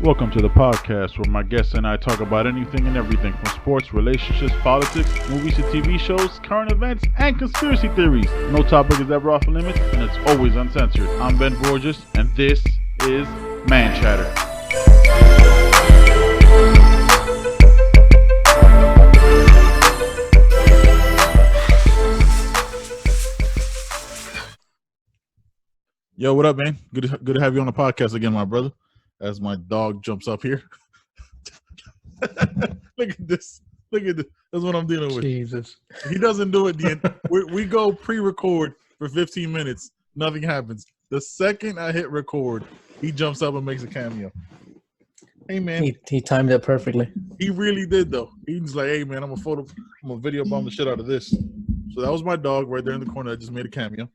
Welcome to the podcast where my guests and I talk about anything and everything from sports, relationships, politics, movies to TV shows, current events, and conspiracy theories. No topic is ever off limits, and it's always uncensored. I'm Ben Borges, and this is Man Chatter. Yo, what up, man? Good to have you on the podcast again, my brother. As my dog jumps up here. Look at this. Look at this. That's what I'm dealing with. Jesus. He doesn't do it. We go pre-record for 15 minutes. Nothing happens. The second I hit record, he jumps up and makes a cameo. Hey, man. He timed it perfectly. He really did, though. He's like, hey, man, I'm a video bomb the shit out of this. So that was my dog right there in the corner that just made a cameo.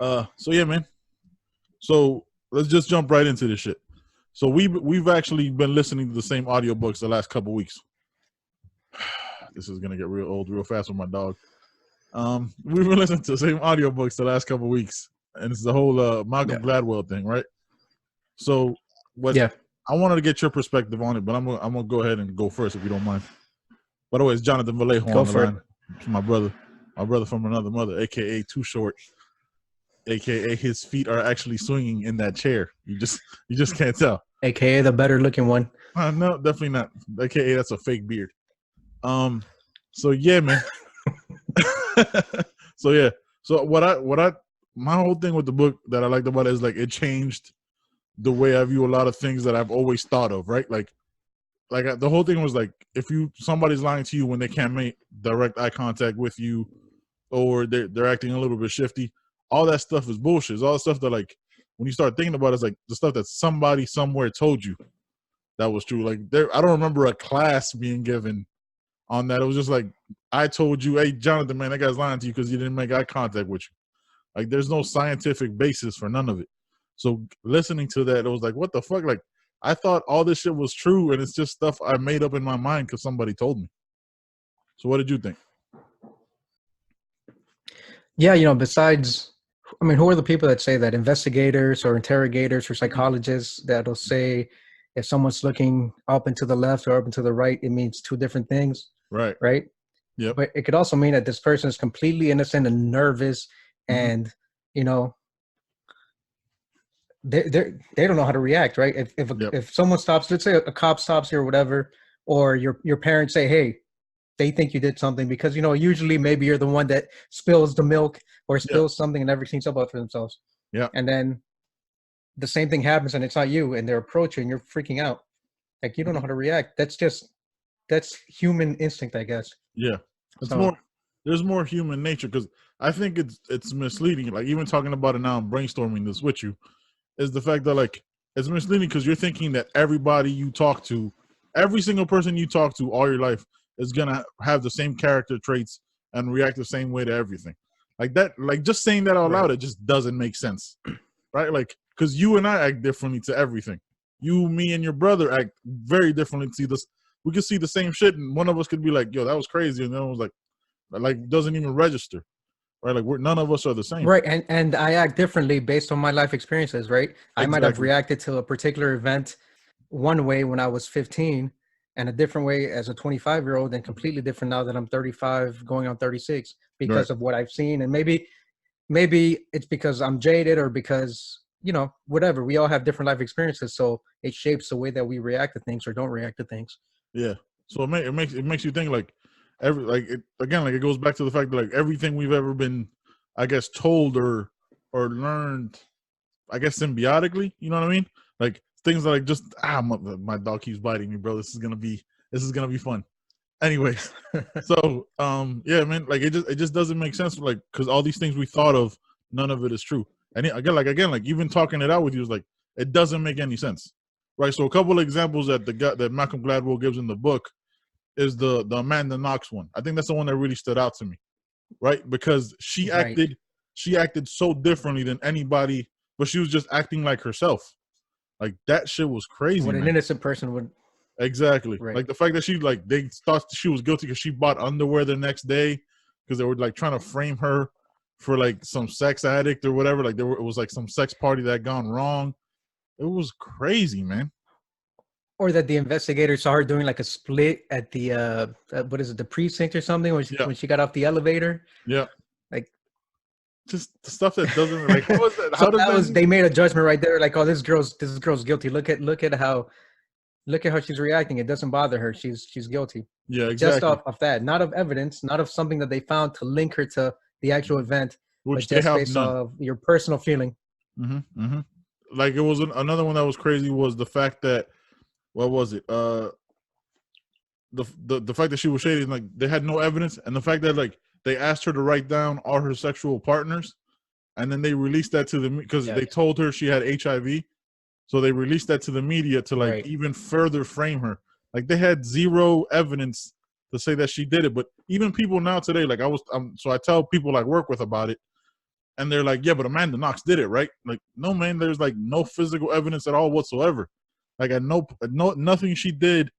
So, yeah, man. So let's just jump right into this shit. So we've actually been listening to the same audiobooks the last couple weeks. This is gonna get real old real fast with my dog. We've been listening to the same audiobooks the last couple weeks, and it's the whole Malcolm Gladwell thing, right? So I wanted to get your perspective on it, but I'm gonna go ahead and go first if you don't mind. By the way, it's Jonathan Vallejo on the line. It's my brother from another mother, aka Too Short. AKA his feet are actually swinging in that chair. You just can't tell. AKA the better looking one. No, definitely not. AKA that's a fake beard. So yeah, man. So my whole thing with the book that I liked about it is like it changed the way I view a lot of things that I've always thought of, right? Like the whole thing was like if somebody's lying to you when they can't make direct eye contact with you, or they're acting a little bit shifty. All that stuff is bullshit. It's all the stuff that, like, when you start thinking about it, it's like the stuff that somebody somewhere told you that was true. Like, I don't remember a class being given on that. It was just like, I told you, hey, Jonathan, man, that guy's lying to you because you didn't make eye contact with you. Like, there's no scientific basis for none of it. So listening to that, it was like, what the fuck? Like, I thought all this shit was true, and it's just stuff I made up in my mind because somebody told me. So what did you think? Yeah, besides... I mean, who are the people that say that? Investigators or interrogators or psychologists that'll say if someone's looking up and to the left or up and to the right, it means two different things. Right. Right? Yeah. But it could also mean that this person is completely innocent and nervous and, they don't know how to react, right? If someone stops, let's say a cop stops you or whatever, or your parents say, hey, they think you did something because, usually maybe you're the one that spills the milk or spills something and never cleans up after themselves. Yeah. And then the same thing happens and it's not you and they're approaching and you're freaking out. Like, you don't know how to react. That's human instinct, I guess. Yeah. There's more human nature because I think it's misleading. Like, even talking about it now and brainstorming this with you is the fact that, like, it's misleading because you're thinking that everybody you talk to, every single person you talk to all your life is going to have the same character traits and react the same way to everything. Like that, like just saying that out loud, it just doesn't make sense, right? Like, because you and I act differently to everything. You, me, and your brother act very differently to this. We could see the same shit, and one of us could be like, yo, that was crazy, and the other was like doesn't even register, right? Like none of us are the same. Right, and I act differently based on my life experiences, right? I might have reacted to a particular event one way when I was 15, and a different way as a 25-year-old and completely different now that I'm 35 going on 36 because of what I've seen. And maybe it's because I'm jaded or because, whatever. We all have different life experiences. So it shapes the way that we react to things or don't react to things. Yeah. So it makes you think like it goes back to the fact that like everything we've ever been, I guess, told or learned, I guess, symbiotically, you know what I mean? Like, things like just my dog keeps biting me, bro. This is gonna be fun. Anyways, so yeah, man. Like it just doesn't make sense. Like because all these things we thought of, none of it is true. And again, even talking it out with you is like it doesn't make any sense, right? So a couple of examples that Malcolm Gladwell gives in the book is the Amanda Knox one. I think that's the one that really stood out to me, right? Because she acted so differently than anybody, but she was just acting like herself. Like that shit was crazy. What an innocent person would. Exactly. Right. Like the fact that they thought she was guilty because she bought underwear the next day because they were like trying to frame her for like some sex addict or whatever. Like it was like some sex party that had gone wrong. It was crazy, man. Or that the investigator saw her doing like a split at the what is it, the precinct or something when she got off the elevator. Yeah. Like just the stuff that doesn't like. How is that? So how does that that? Was they made a judgment right there? Like, oh, this girl's guilty. Look at how she's reacting. It doesn't bother her. She's guilty. Yeah, exactly. Just off that, not of evidence, not of something that they found to link her to the actual event, which but just based off your personal feeling. Like it was another one that was crazy was the fact that what was it? The fact that she was shady, like they had no evidence, and the fact that like they asked her to write down all her sexual partners, and then they released that to the because they told her she had HIV, so they released that to the media to like even further frame her. Like they had zero evidence to say that she did it, but even people now today, like so I tell people I work with about it, and they're like, yeah, but Amanda Knox did it, right? Like, no, man, there's like no physical evidence at all whatsoever. Like, nothing she did.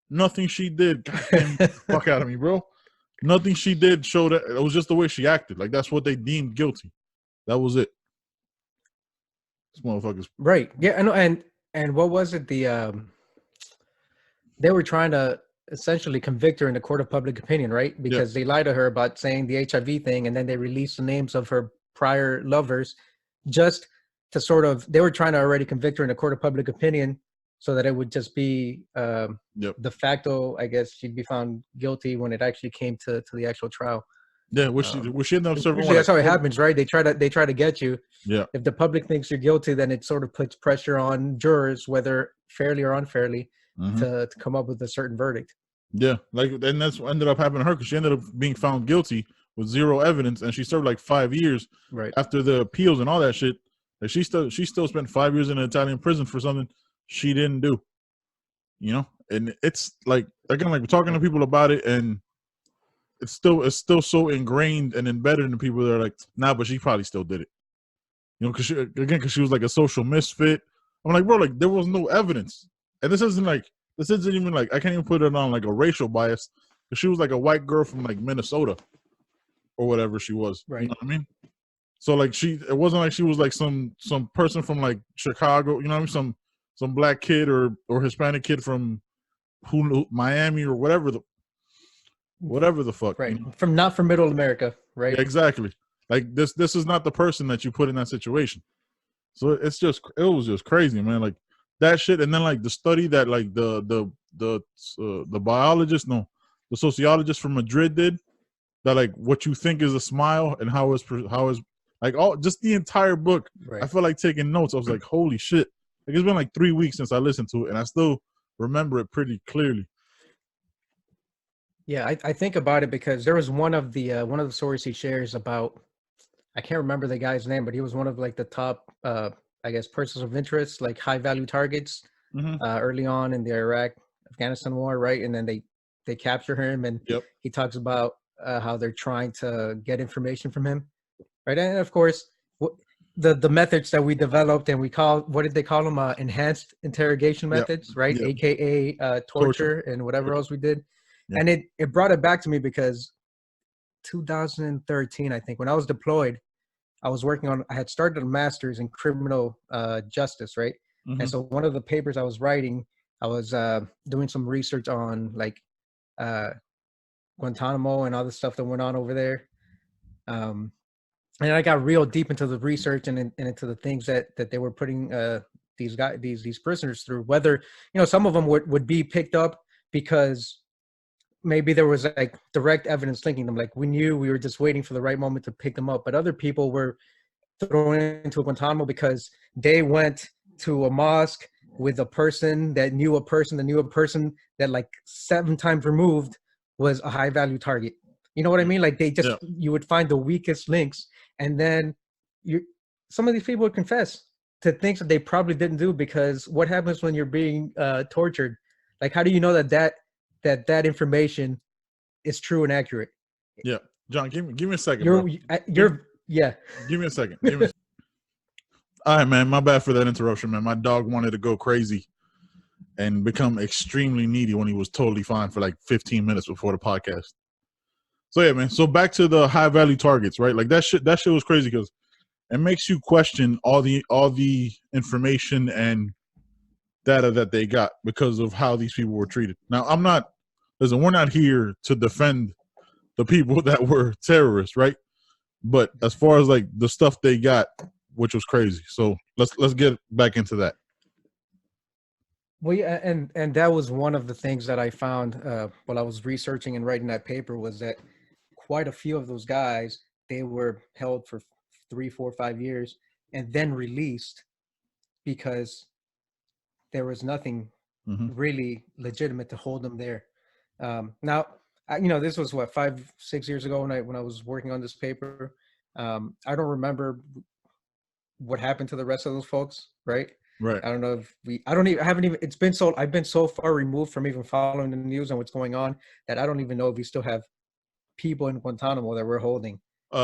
Nothing she did. Goddamn, fuck out of me, bro. Nothing she did showed that it was just the way she acted. Like, that's what they deemed guilty. That was it. This motherfuckers. Right. Yeah. I know. And what was it? They were trying to essentially convict her in the court of public opinion, right? Because they lied to her about saying the HIV thing, and then they released the names of her prior lovers just to sort of, they were trying to already convict her in the court of public opinion so that it would just be de facto, I guess, she'd be found guilty when it actually came to the actual trial. Yeah, which she ended up serving. Usually that's how it happens, right? They try to get you. Yeah. If the public thinks you're guilty, then it sort of puts pressure on jurors, whether fairly or unfairly, to come up with a certain verdict. Yeah, like, and that's what ended up happening to her because she ended up being found guilty with zero evidence, and she served like 5 years after the appeals and all that shit. Like she still spent 5 years in an Italian prison for something she didn't do. You know, and it's like, again, like we're talking to people about it, and it's still so ingrained and embedded in people that are like, nah, but she probably still did it. You know, because she was like a social misfit. I'm like, bro, like there was no evidence, and this isn't even like, I can't even put it on like a racial bias, because she was like a white girl from like Minnesota or whatever she was. Right. You know what I mean? So like it wasn't like she was like some person from like Chicago, you know what I mean? Some black kid or Hispanic kid from Miami or whatever the fuck. Right. You know? Not from middle America, right? Yeah, exactly. Like this is not the person that you put in that situation. So it was just crazy, man. Like that shit, and then like the study that like the biologist, no, the sociologist from Madrid did, that like what you think is a smile and how is like all just the entire book. Right. I felt like taking notes. I was like, holy shit! Like it's been like 3 weeks since I listened to it, and I still remember it pretty clearly. Yeah, I think about it because there was one of the stories he shares about, I can't remember the guy's name, but he was one of like the top I guess persons of interest, like high value targets early on in the Iraq-Afghanistan war, right? And then they capture him, and he talks about how they're trying to get information from him, right? And of course, the methods that we developed, and what did they call them? Enhanced interrogation methods, right? AKA torture and whatever else we did. And it brought it back to me because 2013, I think, when I was deployed, I had started a master's in criminal justice, right? And so one of the papers I was writing, I was doing some research on like Guantanamo and all the stuff that went on over there. And I got real deep into the research and into the things that they were putting these prisoners through, whether, you know, some of them would be picked up because maybe there was like direct evidence linking them. Like we were just waiting for the right moment to pick them up. But other people were thrown into Guantanamo because they went to a mosque with a person that knew a person that like 7 times removed was a high value target. You know what I mean? Like they just, you would find the weakest links. And then some of these people would confess to things that they probably didn't do, because what happens when you're being tortured? Like, how do you know that information is true and accurate? Yeah, John, give me a second. Give me a second. All right, man. My bad for that interruption, man. My dog wanted to go crazy and become extremely needy when he was totally fine for like 15 minutes before the podcast. So yeah, man. So back to the high value targets, right? Like that shit was crazy because it makes you question all the information and data that they got because of how these people were treated. Now, we're not here to defend the people that were terrorists, right? But as far as like the stuff they got, which was crazy. So let's get back into that. Well, yeah, and that was one of the things that I found while I was researching and writing that paper, was that quite a few of those guys, they were held for 3, 4, 5 years and then released because there was nothing really legitimate to hold them there. Now, this was what, 5, 6 years ago when I was working on this paper. I don't remember what happened to the rest of those folks, right? Right. I don't know if I've been so far removed from even following the news and what's going on that I don't even know if we still have people in Guantanamo that we're holding.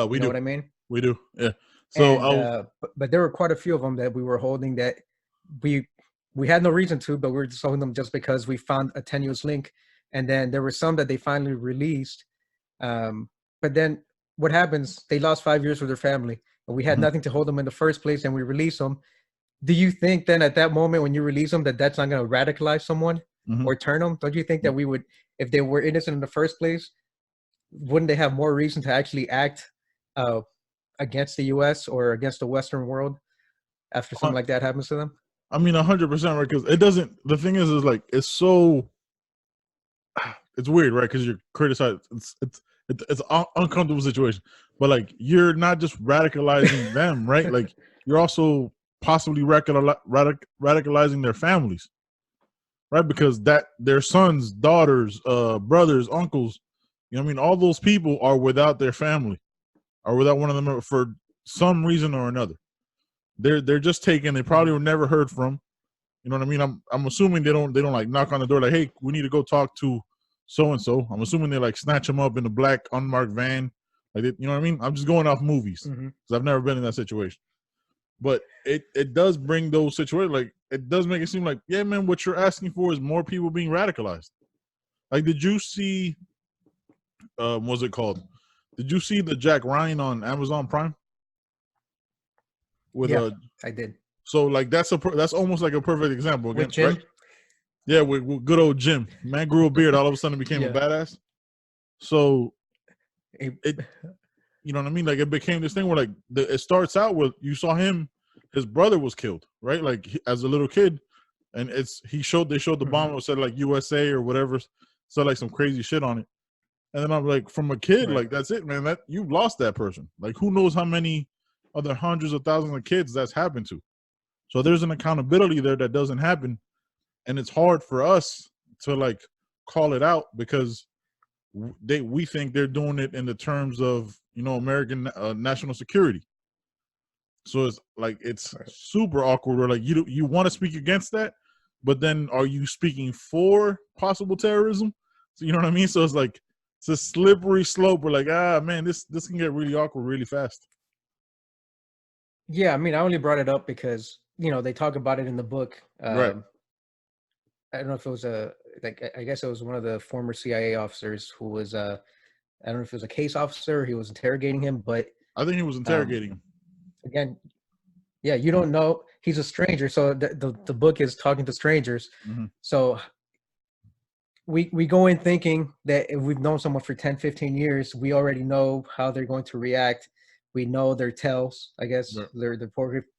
We do. What I mean? We do. Yeah. So, but there were quite a few of them that we were holding that we had no reason to, but we were just holding them just because we found a tenuous link. And then there were some that they finally released. But then what happens? They lost 5 years with their family, and we had nothing to hold them in the first place, and we release them. Do you think then at that moment when you release them that's not going to radicalize someone or turn them? Don't you think that we would, if they were innocent in the first place, wouldn't they have more reason to actually act against the U.S. or against the Western world after something like that happens to them? I mean, 100%, right? Because it doesn't. The thing is like it's so. It's weird, right? Because you're criticized. It's an uncomfortable situation, but like you're not just radicalizing them, right? Like you're also possibly radicalizing their families, right? Because that their sons, daughters, brothers, uncles, you know what I mean? All those people are without their family, or without one of them for some reason or another. They're just taken. They probably were never heard from. You know what I mean? I'm assuming they don't like knock on the door like, hey, we need to go talk to so and so. I'm assuming they like snatch them up in a black unmarked van, like you know what I mean? I'm just going off movies because I've never been in that situation. But it does bring those situations, like it does make it seem like, yeah, man, what you're asking for is more people being radicalized. Like, did you see what's it called? Did you see the Jack Ryan on Amazon Prime? I did. So like that's almost like a perfect example again, with Jim? right? Yeah, with good old Jim. Man grew a beard, all of a sudden became a badass. So it you know what I mean? Like it became this thing where like it starts out with you saw him, his brother was killed, right? Like as a little kid, and they showed the bomb, it said like USA or whatever, said like some crazy shit on it. And then I'm like, from a kid, like that's it, man. That you've lost that person. Like who knows how many other hundreds of thousands of kids that's happened to. So there's an accountability there that doesn't happen, and it's hard for us to like call it out because we think they're doing it in the terms of American national security. So it's like it's super awkward. Or like you want to speak against that, but then are you speaking for possible terrorism? So you know what I mean? So it's like it's a slippery slope. We're like, man, this can get really awkward really fast. Yeah, I mean, I only brought it up because they talk about it in the book. Right. I don't know if it was I guess it was one of the former CIA officers who was I don't know if it was a case officer or he was interrogating him, but I think he was interrogating him. Again, yeah, you don't know. He's a stranger, so the book is talking to strangers. So we go in thinking that if we've known someone for 10, 15 years, we already know how they're going to react. We know their tells, I guess, their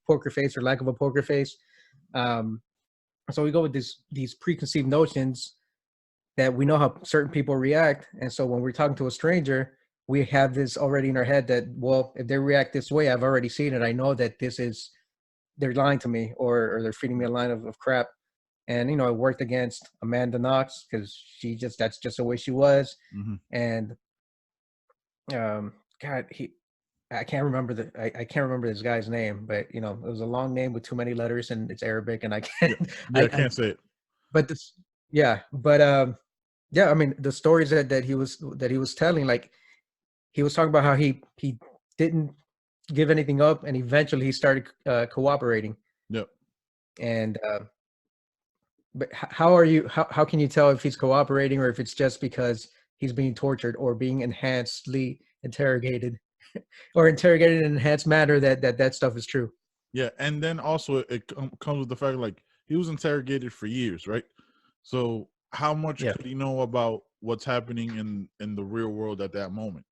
poker face or lack of a poker face. So we go with these preconceived notions that we know how certain people react. And so when we're talking to a stranger, we have this already in our head that, well, if they react this way, I've already seen it. I know that they're lying to me or they're feeding me a line of crap. And, it worked against Amanda Knox because that's just the way she was. And, God, I can't remember I can't remember this guy's name, but it was a long name with too many letters and it's Arabic and I can't. I can't say it. But I mean the stories that he was telling, like he was talking about how he didn't give anything up and eventually he started cooperating. Yep. And but how can you tell if he's cooperating or if it's just because he's being tortured or being enhancedly interrogated? Or interrogated in an enhanced manner that stuff is true. Yeah, and then also it comes with the fact like he was interrogated for years, right? So how much could he know about what's happening in the real world at that moment?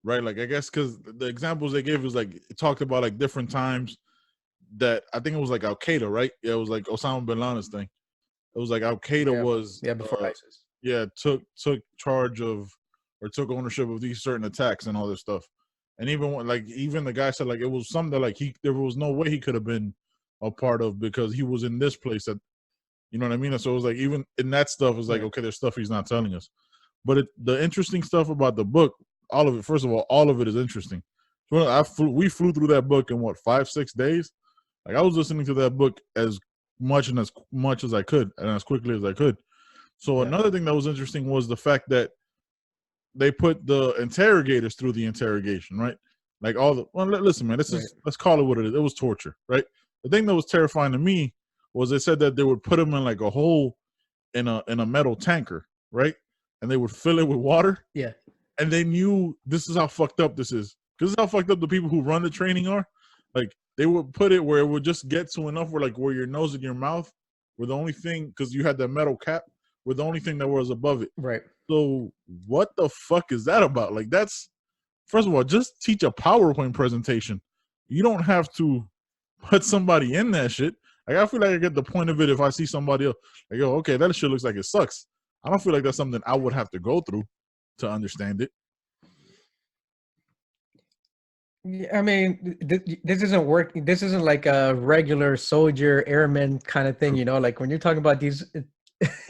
Right? Like, I guess because the examples they gave was like, it talked about like different times that I think it was like Al Qaeda, right? Yeah, it was like Osama bin Laden's thing. It was like Al Qaeda was before ISIS. Took charge of or took ownership of these certain attacks and all this stuff. And even when, like, even the guy said like it was something that like there was no way he could have been a part of because he was in this place that, you know what I mean? And so it was like, even in that stuff, it's like, okay, there's stuff he's not telling us. But the interesting stuff about the book, all of it, first of all of it is interesting. So we flew through that book in what, 5-6 days? Like, I was listening to that book as much as I could and as quickly as I could. So another thing that was interesting was the fact that they put the interrogators through the interrogation, right? Like listen, man, let's call it what it is. It was torture, right? The thing that was terrifying to me was they said that they would put them in like a hole in a metal tanker, right? And they would fill it with water. Yeah. And they knew this is how fucked up this is. Because this is how fucked up the people who run the training are. Like, they would put it where it would just get to enough where, like, where your nose and your mouth were the only thing, because you had that metal cap, were the only thing that was above it. Right. So what the fuck is that about? Like, that's, first of all, just teach a PowerPoint presentation. You don't have to put somebody in that shit. Like, I feel like I get the point of it if I see somebody else. Like, oh, okay, that shit looks like it sucks. I don't feel like that's something I would have to go through to understand it. I mean, this isn't working. This isn't like a regular soldier airman kind of thing, you know. Like when you're talking about these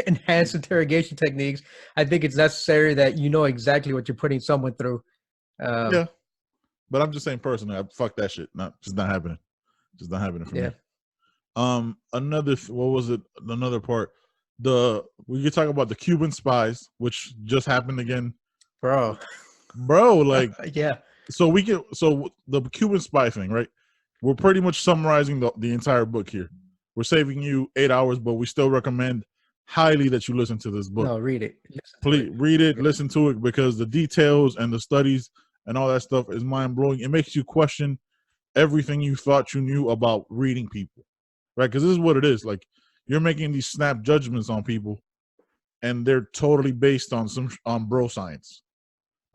enhanced interrogation techniques, I think it's necessary that you know exactly what you're putting someone through. Yeah, but I'm just saying personally, fuck that shit. Just not happening. Just not happening for me. What was it? Another part. We could talk about the Cuban spies, which just happened again, bro. Like, So the Cuban spy thing, right? We're pretty much summarizing the entire book here. We're saving you 8 hours, but we still recommend highly that you listen to this book. No, read it. Please read it, listen to it, because the details and the studies and all that stuff is mind blowing. It makes you question everything you thought you knew about reading people, right? Because this is what it is. Like, you're making these snap judgments on people, and they're totally based on bro science.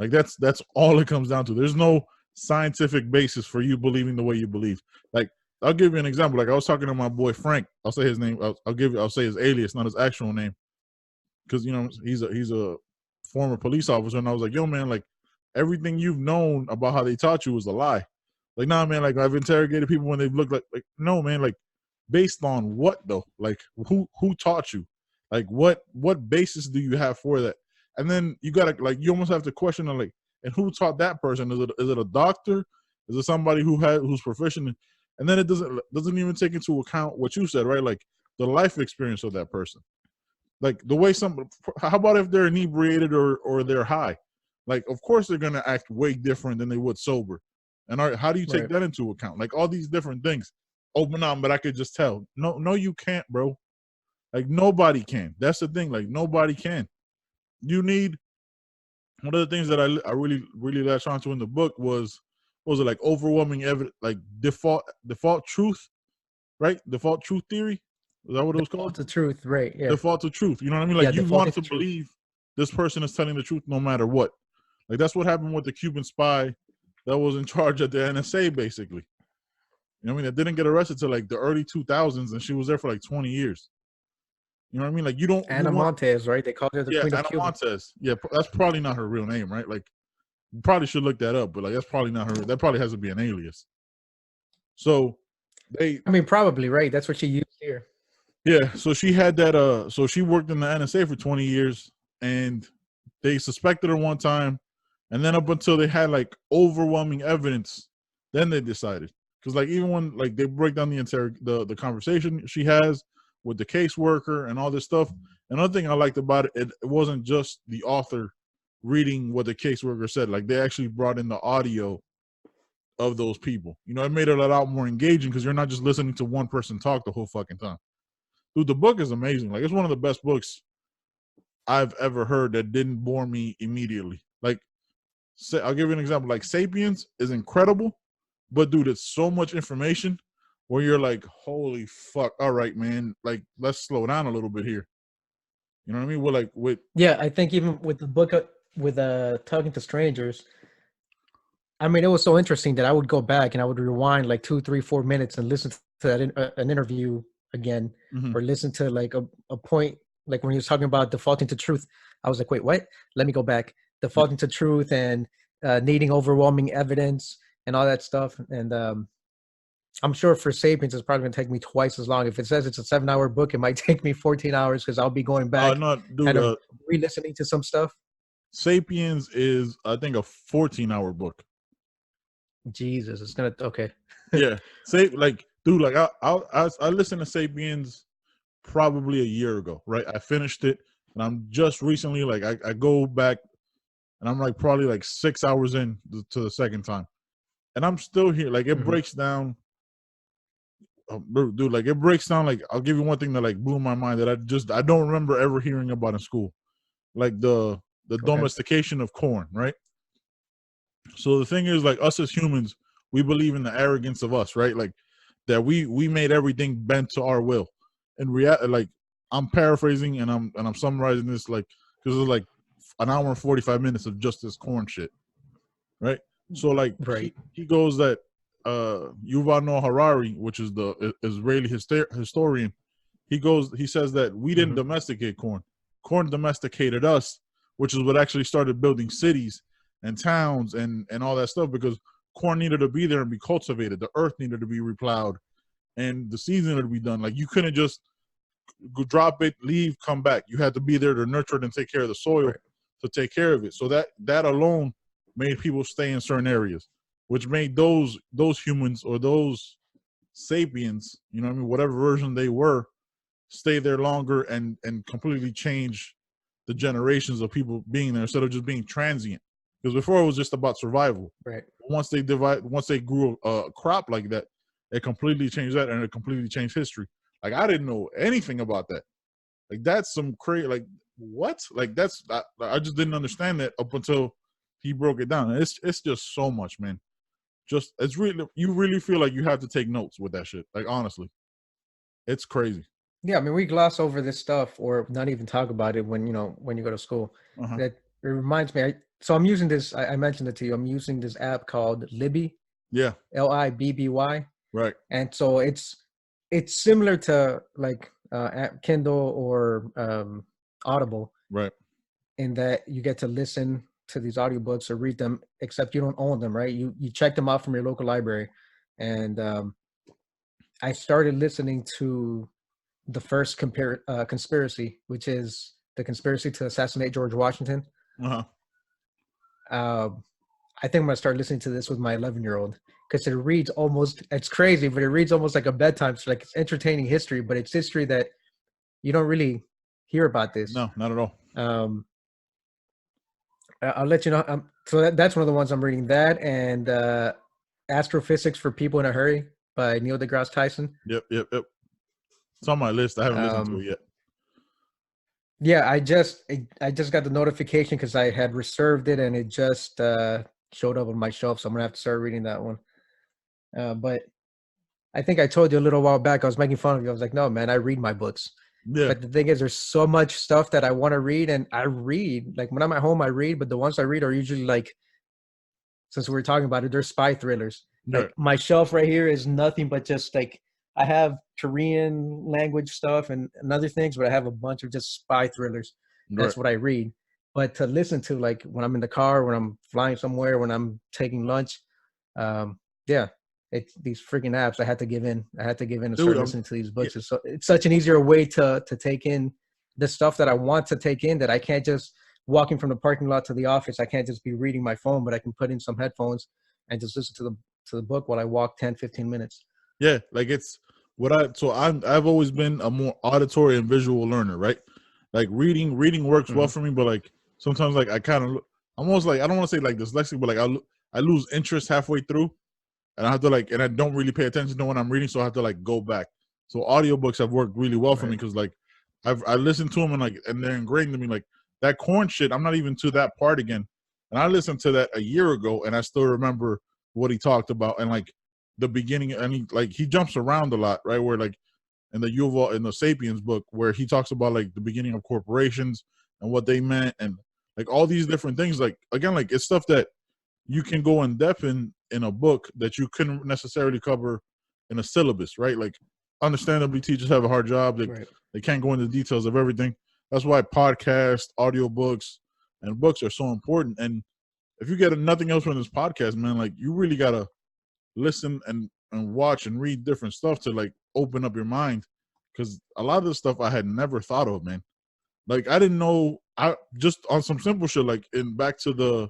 Like, that's all it comes down to. There's no scientific basis for you believing the way you believe. Like, I'll give you an example. Like, I was talking to my boy Frank. I'll say his name. I'll say his alias, not his actual name, because, you know, he's a former police officer. And I was like, yo, man, like, everything you've known about how they taught you was a lie. Like, nah, man, like, I've interrogated people when they've looked like no, man, like, based on what though? Like, who taught you? Like, what basis do you have for that? And then you gotta, like, you almost have to question, like, and who taught that person? Is it a doctor? Is it somebody who's proficient? And then it doesn't even take into account what you said, right? Like, the life experience of that person. Like, the way how about if they're inebriated or they're high? Like, of course they're gonna act way different than they would sober. And how do you take that into account? Like, all these different things. Oh, but I could just tell. No, you can't, bro. Like, nobody can. That's the thing. Like, nobody can. You need, one of the things that I really latched onto in the book was it like overwhelming evidence, like default truth, right? Default truth theory. Is that what it was called? Default to truth, right? Yeah. Default to truth. You know what I mean? Like, you want to believe this person is telling the truth no matter what. Like, that's what happened with the Cuban spy that was in charge at the NSA, basically. You know what I mean? That didn't get arrested till like the early 2000s, and she was there for like 20 years. You know what I mean? Like, you don't. Anna Montez, right? They called her the Queen of Cuba. Montez. Yeah, that's probably not her real name, right? Like, you probably should look that up, but like, that's probably not her. That probably has to be an alias. So I mean, probably, right? That's what she used here. Yeah. So she had that. So she worked in the NSA for 20 years, and they suspected her one time, and then up until they had like overwhelming evidence, then they decided. Because like, even when like they break down the conversation she has with the caseworker and all this stuff. Another thing I liked about it, it wasn't just the author reading what the caseworker said. Like, they actually brought in the audio of those people. You know, it made it a lot more engaging because you're not just listening to one person talk the whole fucking time. Dude, the book is amazing. Like, it's one of the best books I've ever heard that didn't bore me immediately. Like, I'll give you an example. Like, Sapiens is incredible, but dude, it's so much information. where you're like, holy fuck, all right, man, like let's slow down a little bit here. You know what I mean? With Yeah, I think even with the book with Talking to Strangers, I mean, it was so interesting that I would go back and I would rewind like 2, 3, 4 minutes and listen to an interview again, mm-hmm. or listen to like a point, like when he was talking about defaulting to truth. I was like, wait, what? Let me go back. Defaulting to truth and needing overwhelming evidence and all that stuff. And I'm sure for Sapiens, it's probably going to take me twice as long. If it says it's a 7-hour book, it might take me 14 hours because I'll be going back, no, dude, kind of re-listening to some stuff. Sapiens is, I think, a 14-hour book. Jesus, it's gonna okay. Yeah, like, dude, like I listened to Sapiens probably a year ago, right? I finished it, and I'm just recently like I go back, and I'm like probably like 6 hours in to the second time, and I'm still here. Like it breaks down, dude. Like it breaks down. Like I'll give you one thing that like blew my mind that I don't remember ever hearing about in school, like the domestication of corn, right? So the thing is, like us as humans, we believe in the arrogance of us, right? Like that we made everything bent to our will. And like I'm paraphrasing and I'm summarizing this like because it's like an hour and 45 minutes of just this corn shit, right? So like he goes that Yuval Noah Harari, which is the Israeli historian, he says that we didn't domesticate corn. Corn domesticated us, which is what actually started building cities and towns and all that stuff, because corn needed to be there and be cultivated. The earth needed to be replowed and the season needed to be done. Like you couldn't just go drop it, leave, come back. You had to be there to nurture it and take care of the soil to take care of it. So that alone made people stay in certain areas, which made those humans or those sapiens, you know what I mean, whatever version they were, stay there longer and completely change the generations of people being there instead of just being transient. Because before it was just about survival. Right. Once they grew a crop like that, it completely changed that, and it completely changed history. Like I didn't know anything about that. Like that's some crazy. Like what? Like that's I just didn't understand that up until he broke it down. And it's just so much, man. Just it's really, you really feel like you have to take notes with that shit. Like honestly, it's crazy. Yeah, I mean, we gloss over this stuff or not even talk about it when you go to school. That it reminds me. So I'm using this. I mentioned it to you. I'm using this app called Libby. Yeah. Libby. Right. And so it's similar to like Kindle or Audible. Right. In that you get to listen to these audiobooks or read them, except you don't own them, right? You check them out from your local library. And I started listening to the first conspiracy, which is the conspiracy to assassinate George Washington. I think I'm gonna start listening to this with my 11-year-old because it reads it's crazy, but it reads almost like a bedtime. So like it's entertaining history, but it's history that you don't really hear about this. No, not at all. I'll let you know. So that's one of the ones I'm reading. That and Astrophysics for People in a Hurry by Neil deGrasse Tyson. Yep. It's on my list. I haven't listened to it yet. Yeah, I just got the notification because I had reserved it and it just showed up on my shelf, so I'm gonna have to start reading that one. But I think I told you a little while back, I was making fun of you. I was like, no, man, I read my books. Yeah. But the thing is, there's so much stuff that I want to read, and I read. Like when I'm at home, I read, but the ones I read are usually like, since we were talking about it, they're spy thrillers. Like my shelf right here is nothing but just like, I have Korean language stuff and other things, but I have a bunch of just spy thrillers. That's what I read. But to listen to, like when I'm in the car, when I'm flying somewhere, when I'm taking lunch, it's these freaking apps. I had to give in. And start listening to these books. Yeah. It's such an easier way to take in the stuff that I want to take in, that I can't just walking from the parking lot to the office. I can't just be reading my phone, but I can put in some headphones and just listen to the book while I walk 10, 15 minutes. Yeah, like it's I've always been a more auditory and visual learner, right? Like reading works well for me, but like sometimes like I kind of almost like, I don't want to say like dyslexic, but like I lose interest halfway through, and I have to like, and I don't really pay attention to when I'm reading, so I have to like go back. So audiobooks have worked really well for me because like I listened to them and they're ingrained to me. Like that corn shit, I'm not even to that part again, and I listened to that a year ago, and I still remember what he talked about, and like the beginning, and he jumps around a lot, right? Where like in the Sapiens book, where he talks about like the beginning of corporations and what they meant, and like all these different things. Like again, like it's stuff that you can go in depth in a book that you couldn't necessarily cover in a syllabus, right? Like understandably, teachers have a hard job. They can't go into details of everything. That's why podcasts, audiobooks, and books are so important. And if you get nothing else from this podcast, man, like you really gotta listen and watch and read different stuff to like open up your mind, because a lot of the stuff I had never thought of, man. Like I didn't know. I just on some simple shit, like in back to the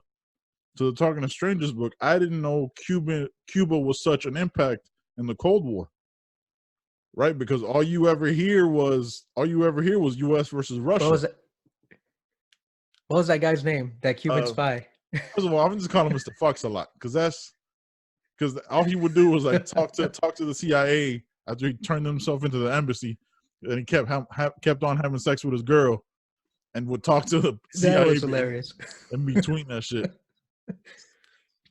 Talking to Strangers book, I didn't know Cuba was such an impact in the Cold War, right? Because all you ever hear was U.S. versus Russia. What was that guy's name? That Cuban spy. First of all, I'm just calling him Mr. Fox a lot, because all he would do was like talk to the CIA after he turned himself into the embassy, and he kept on having sex with his girl, and would talk to the CIA. That was hilarious. In between that shit.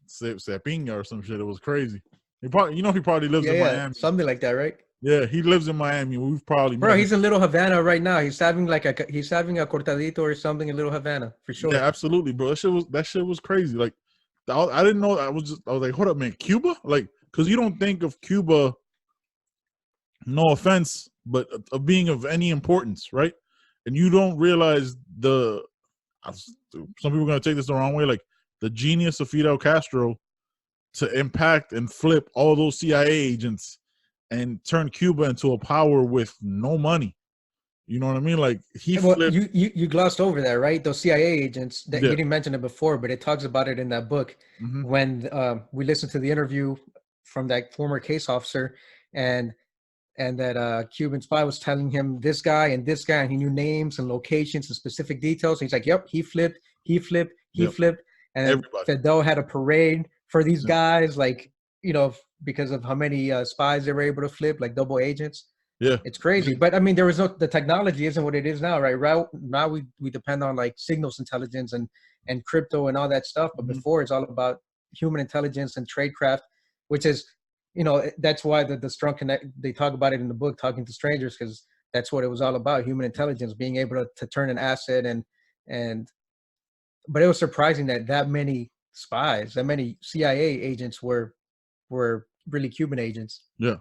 Sapinga or some shit. It was crazy. He probably lives in Miami. Something like that, right? Yeah, he lives in Miami. We've probably met he's in Little Havana right now. He's having a cortadito or something in Little Havana for sure. Yeah, absolutely, bro. That shit was crazy. Like, I didn't know. I was like, hold up, man, Cuba? Like, because you don't think of Cuba, no offense, but of being of any importance, right? And you don't realize some people are gonna take this the wrong way, like the genius of Fidel Castro to impact and flip all those CIA agents and turn Cuba into a power with no money. You know what I mean? Like you glossed over that, right? Those CIA agents that you didn't mention it before, but it talks about it in that book. Mm-hmm. When we listened to the interview from that former case officer, and that Cuban spy was telling him this guy, and he knew names and locations and specific details. And he's like, yep, he flipped. And Fidel had a parade for these guys, like, because of how many spies they were able to flip, like double agents. Yeah, it's crazy. But I mean, the technology isn't what it is now, right? Now we depend on like signals intelligence and crypto and all that stuff. But before, it's all about human intelligence and tradecraft, which is, that's why the strong connect. They talk about it in the book, Talking to Strangers, because that's what it was all about: human intelligence, being able to turn an asset and. But it was surprising that many spies, that many CIA agents were really Cuban agents. Yeah,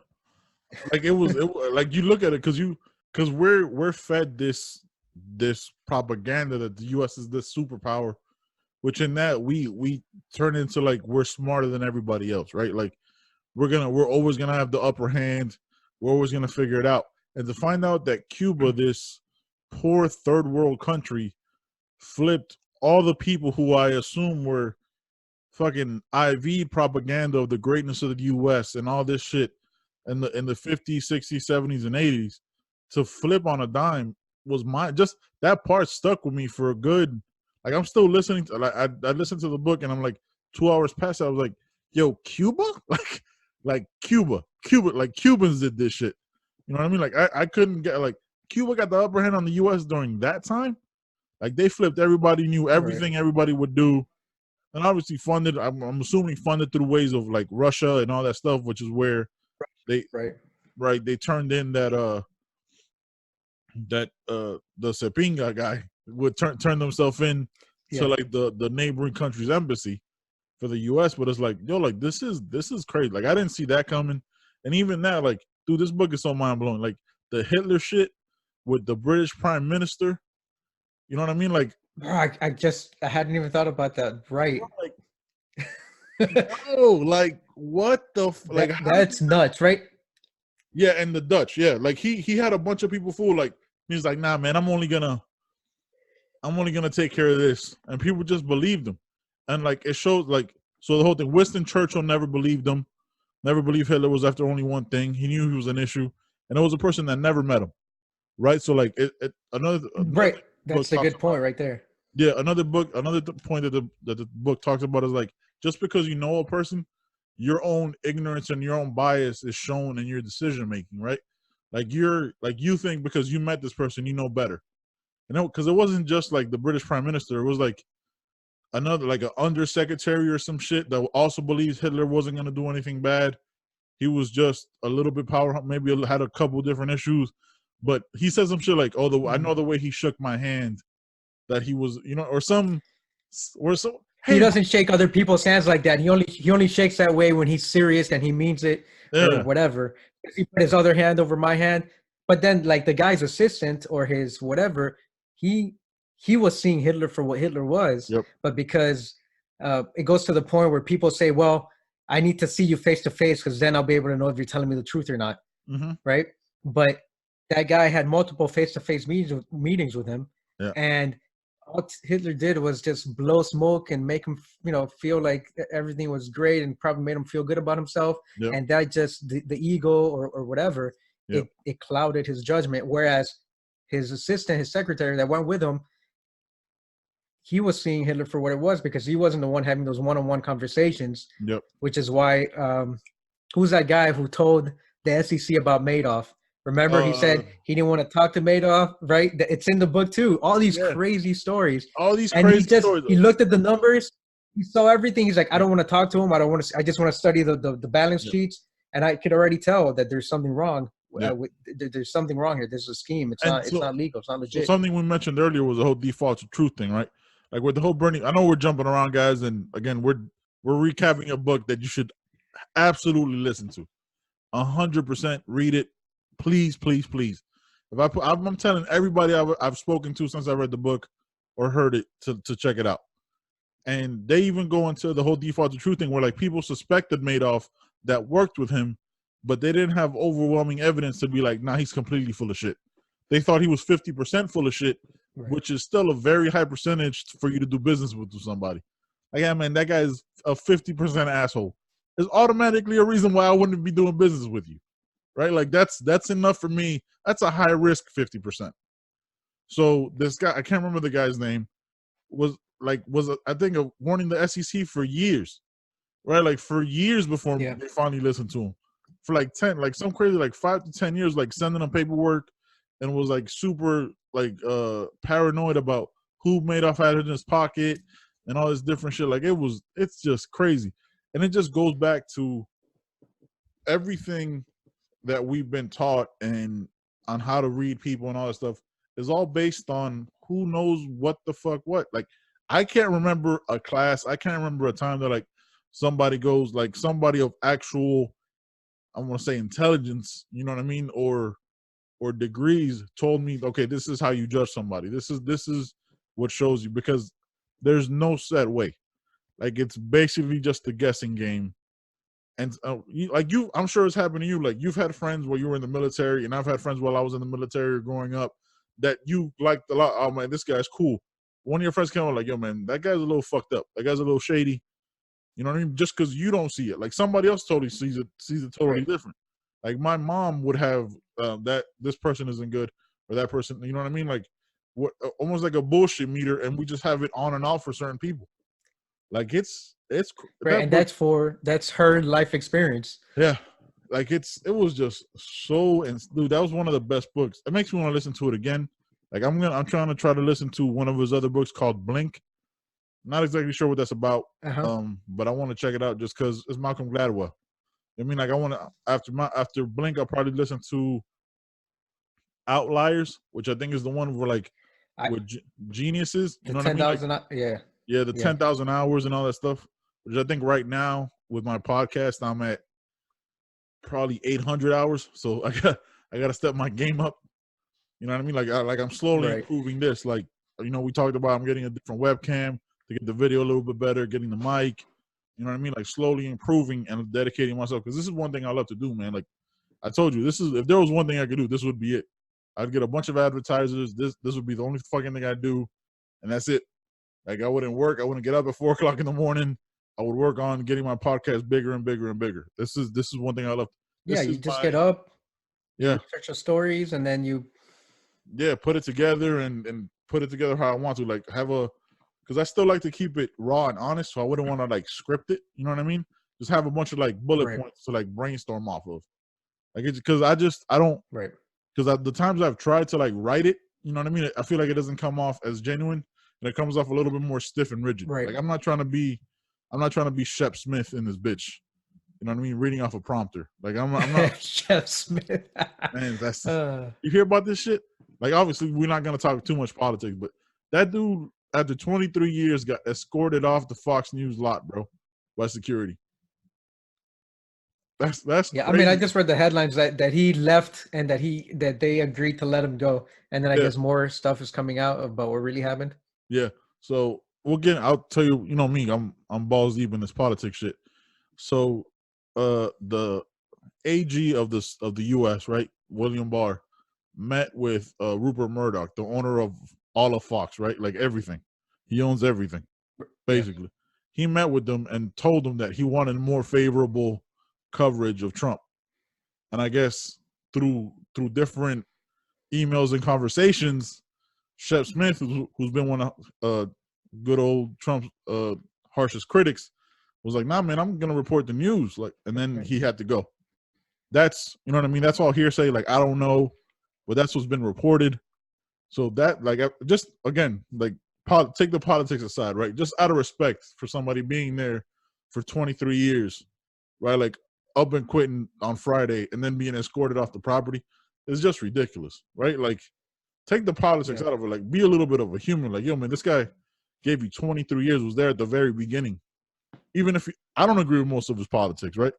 like it was like you look at it because we're fed this propaganda that the U.S. is this superpower, which in that we turn into like we're smarter than everybody else, right? Like we're always gonna have the upper hand. We're always gonna figure it out. And to find out that Cuba, this poor third world country, flipped all the people who I assume were fucking IV propaganda of the greatness of the U.S. and all this shit in the 50s, 60s, 70s, and 80s, to flip on a dime was just that part stuck with me for a good, like I'm still listening to, like I listened to the book and I'm like 2 hours past, I was like, yo, Cuba? like Cuba, like Cubans did this shit. You know what I mean? Like I couldn't get, like Cuba got the upper hand on the U.S. during that time. Like they flipped everybody, knew everything everybody would do, and obviously funded. I'm assuming funded through ways of like Russia and all that stuff, which is where they they turned in that the Sapinga guy would turn themselves in to like the neighboring country's embassy for the U.S. But it's like, yo, like this is crazy. Like I didn't see that coming, and even that, like, dude, this book is so mind blowing. Like the Hitler shit with the British Prime Minister. You know what I mean? Like, I hadn't even thought about that. Right? Like, no, like what the like? That's nuts, right? Yeah, and the Dutch, yeah, like he had a bunch of people fooled. Like he's like, nah, man, I'm only gonna take care of this, and people just believed him, and like it shows, like, so the whole thing. Winston Churchill never believed him, never believed Hitler was after only one thing. He knew he was an issue, and it was a person that never met him, right? So like another right. That's a good point right there. Yeah, another point that the book talks about is like, just because you know a person, your own ignorance and your own bias is shown in your decision making, right? Like you think because you met this person, you know better. You know, because it wasn't just like the British Prime Minister. It was like another, like an undersecretary or some shit that also believes Hitler wasn't going to do anything bad. He was just a little bit powerful, maybe had a couple different issues, but he said some shit like, "Oh, I know the way he shook my hand, that he was, or some, or so." He doesn't shake other people's hands like that. He only shakes that way when he's serious and he means it or whatever. He put his other hand over my hand, but then like the guy's assistant or his whatever, he was seeing Hitler for what Hitler was, but because it goes to the point where people say, "Well, I need to see you face to face because then I'll be able to know if you're telling me the truth or not," right? But that guy had multiple face to face meetings with him, and all Hitler did was just blow smoke and make him, feel like everything was great and probably made him feel good about himself. And that just the ego or whatever, it clouded his judgment. Whereas his assistant, his secretary that went with him, he was seeing Hitler for what it was because he wasn't the one having those one-on-one conversations. Which is why, who's that guy who told the SEC about Madoff? Remember, he said he didn't want to talk to Madoff, right? It's in the book too. All these crazy stories. He looked at the numbers. He saw everything. He's like, I don't want to talk to him. I just want to study the balance sheets. And I could already tell that there's something wrong. There's something wrong here. There's a scheme. It's not legal. It's not legit. So something we mentioned earlier was the whole default to truth thing, right? Like with the whole Bernie. I know we're jumping around, guys, and again, we're recapping a book that you should absolutely listen to. 100% read it. Please, please, please. I'm telling everybody I've spoken to since I read the book or heard it to check it out. And they even go into the whole default to truth thing where like people suspected Madoff that worked with him, but they didn't have overwhelming evidence to be like, nah, he's completely full of shit. They thought he was 50% full of shit, which is still a very high percentage for you to do business with somebody. Like, yeah, man, that guy is a 50% asshole. It's automatically a reason why I wouldn't be doing business with you. Right? Like that's enough for me. That's a high risk 50%. So this guy, I can't remember the guy's name, was I think warning the SEC for years. Right? Like for years before they finally listened to him. For like 10, like some crazy, like 5 to 10 years, like sending them paperwork and was like super like paranoid about who Madoff had in his pocket and all this different shit. Like it's just crazy. And it just goes back to everything that we've been taught and on how to read people and all that stuff is all based on who knows what the fuck what. Like I can't remember a class. I can't remember a time that like somebody goes like somebody of actual, I want to say intelligence, you know what I mean, or degrees told me, okay, this is how you judge somebody. This is what shows you, because there's no set way. Like it's basically just a guessing game. And I'm sure it's happened to you. Like you've had friends where you were in the military, and I've had friends while I was in the military or growing up that you liked a lot. Oh man, this guy's cool. One of your friends came out like, yo man, that guy's a little fucked up. That guy's a little shady. You know what I mean? Just because you don't see it, like somebody else totally sees it totally different. Like my mom would have that this person isn't good or that person. You know what I mean? Like almost like a bullshit meter, and we just have it on and off for certain people. Like it's right, and that's her life experience. Yeah, like it was just so, and dude, that was one of the best books. It makes me want to listen to it again. Like I'm trying to listen to one of his other books called Blink. Not exactly sure what that's about, but I want to check it out just because it's Malcolm Gladwell. I mean, like I want to after Blink, I'll probably listen to Outliers, which I think is the one where like with geniuses. You know what I mean? 10,000, yeah, the 10,000 hours and all that stuff. Which I think right now with my podcast, I'm at probably 800 hours. So I got to step my game up. You know what I mean? Like I'm slowly improving this. Like, you know, we talked about I'm getting a different webcam to get the video a little bit better, getting the mic. You know what I mean? Like slowly improving and dedicating myself, because this is one thing I love to do, man. Like I told you, if there was one thing I could do, this would be it. I'd get a bunch of advertisers. This would be the only fucking thing I do, and that's it. Like I wouldn't work. I wouldn't get up at 4 o'clock in the morning. I would work on getting my podcast bigger and bigger and bigger. This is one thing I love. You just get up. Yeah. Search your stories and then you. Yeah, put it together and put it together how I want to. Like because I still like to keep it raw and honest, so I wouldn't want to like script it. You know what I mean? Just have a bunch of like bullet points to like brainstorm off of. Like it's because I don't. Right. Because the times I've tried to like write it, you know what I mean? I feel like it doesn't come off as genuine, and it comes off a little bit more stiff and rigid. Right. Like I'm not trying to be Shep Smith in this bitch. You know what I mean? Reading off a prompter. Like I'm not. Chef Smith. Man, that's you hear about this shit? Like obviously we're not gonna talk too much politics, but that dude after 23 years got escorted off the Fox News lot, bro, by security. That's Yeah, I mean, I crazy. just read the headlines that he left and that they agreed to let him go, and then I guess more stuff is coming out about what really happened. Yeah. So I'll tell you, you know me, I'm balls deep in this politics shit. So the AG of the US, right, William Barr, met with Rupert Murdoch, the owner of all of Fox, right? Like everything. He owns everything, basically. Yeah. He met with them and told them that he wanted more favorable coverage of Trump. And I guess through different emails and conversations, Shep Smith, who's been one of good old Trump's harshest critics, was like, "Nah, man, I'm gonna report the news." Like, and then he had to go. That's, you know what I mean. That's all hearsay. Like, I don't know, but that's what's been reported. So that, like, just again, like, take the politics aside, right? Just out of respect for somebody being there for 23 years, right? Like, up and quitting on Friday and then being escorted off the property is just ridiculous, right? Like, take the politics out of it. Like, be a little bit of a human. Like, yo, man, this guy gave you 23 years, was there at the very beginning. Even if I don't agree with most of his politics, right?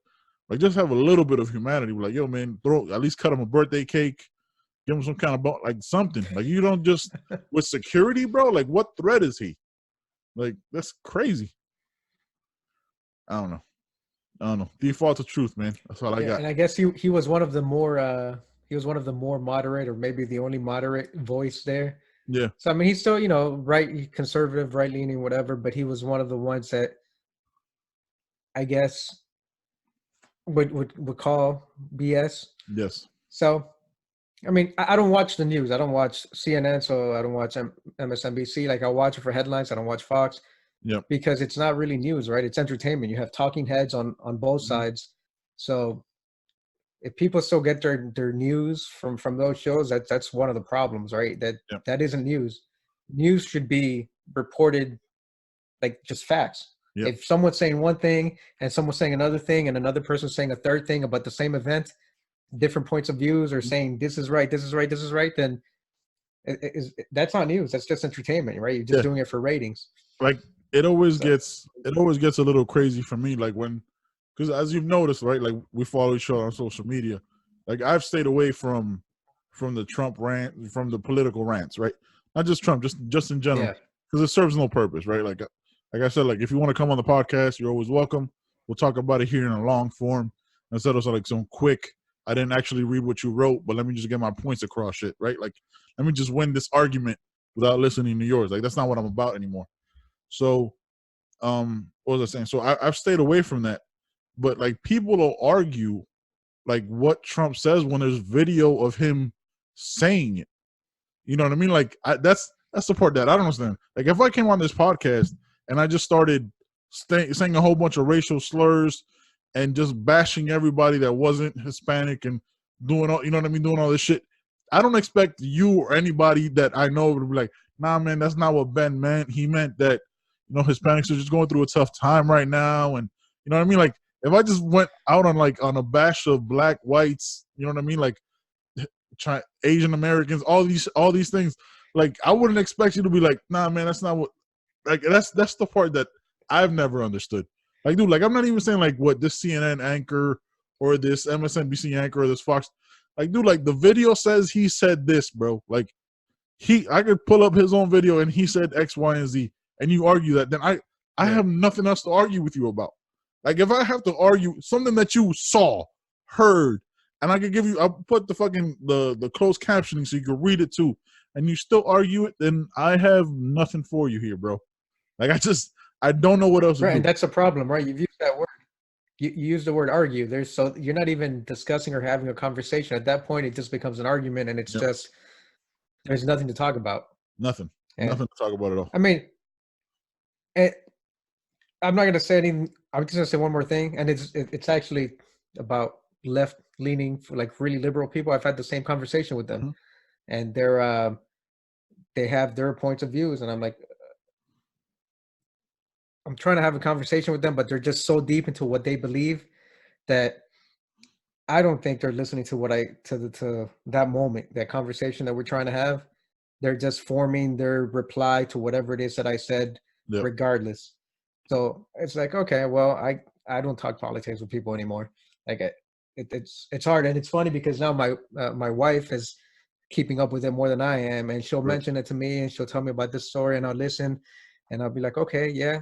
Like, just have a little bit of humanity. Like, yo, man, at least cut him a birthday cake. Give him some kind of, like, something. Like, you don't just, with security, bro, like, what threat is he? Like, that's crazy. I don't know. Default to truth, man. That's all I got. And I guess he was one of the more moderate, or maybe the only moderate voice there. Yeah. So I mean, he's still, right, conservative, right leaning, whatever, but he was one of the ones that I guess would call BS. Yes. So I mean, I don't watch the news. I don't watch CNN, so I don't watch MSNBC. Like, I watch it for headlines. I don't watch Fox. Yep. Because it's not really news, right? It's entertainment. You have talking heads on both sides. So if people still get their news from those shows, that's one of the problems, right? That isn't news. News should be reported like just facts. Yep. If someone's saying one thing and someone's saying another thing and another person's saying a third thing about the same event, different points of views, or saying this is right, then that's not news. That's just entertainment, right? You're just doing it for ratings. Like, it always gets a little crazy for me, like, because as you've noticed, right, like, we follow each other on social media. Like, I've stayed away from the Trump rant, from the political rants, right? Not just Trump, just in general, because it serves no purpose, right? Like I said, like, if you want to come on the podcast, you're always welcome. We'll talk about it here in a long form instead of like some quick, I didn't actually read what you wrote, but let me just get my points across shit, right? Like, let me just win this argument without listening to yours. Like, that's not what I'm about anymore. So, what was I saying? So I've stayed away from that. But, like, people will argue, like, what Trump says when there's video of him saying it. You know what I mean? Like, that's the part that I don't understand. Like, if I came on this podcast and I just started saying a whole bunch of racial slurs and just bashing everybody that wasn't Hispanic and doing all, you know what I mean, doing all this shit, I don't expect you or anybody that I know to be like, nah, man, that's not what Ben meant. He meant that, Hispanics are just going through a tough time right now. And, you know what I mean? Like, if I just went out on a bash of black, whites, you know what I mean? Like, Asian Americans, all these things, like, I wouldn't expect you to be like, nah, man, that's not what, like, that's the part that I've never understood. Like, dude, like, I'm not even saying like what this CNN anchor or this MSNBC anchor or this Fox, like, dude, like, the video says he said this, bro. Like, I could pull up his own video and he said X, Y, and Z, and you argue that, then I have nothing else to argue with you about. Like, if I have to argue something that you saw, heard, and I could give you, I'll put the fucking the closed captioning so you can read it too, and you still argue it, then I have nothing for you here, bro. Like, I don't know what else to do. And that's the problem, right? You've used that word. You use the word argue. So you're not even discussing or having a conversation. At that point, it just becomes an argument, and it's just, there's nothing to talk about. Nothing to talk about at all. I mean, I'm not going to say anything. I'm just going to say one more thing, and it's actually about left-leaning, like really liberal people. I've had the same conversation with them, and they have their points of views, and I'm like, I'm trying to have a conversation with them, but they're just so deep into what they believe that I don't think they're listening to to that moment, that conversation that we're trying to have. They're just forming their reply to whatever it is that I said, Yep. regardless. So it's like, okay, well, I don't talk politics with people anymore. Like it's hard, and it's funny because now my wife is keeping up with it more than I am, and she'll Right. mention it to me, and she'll tell me about this story, and I'll listen, and I'll be like, okay, yeah,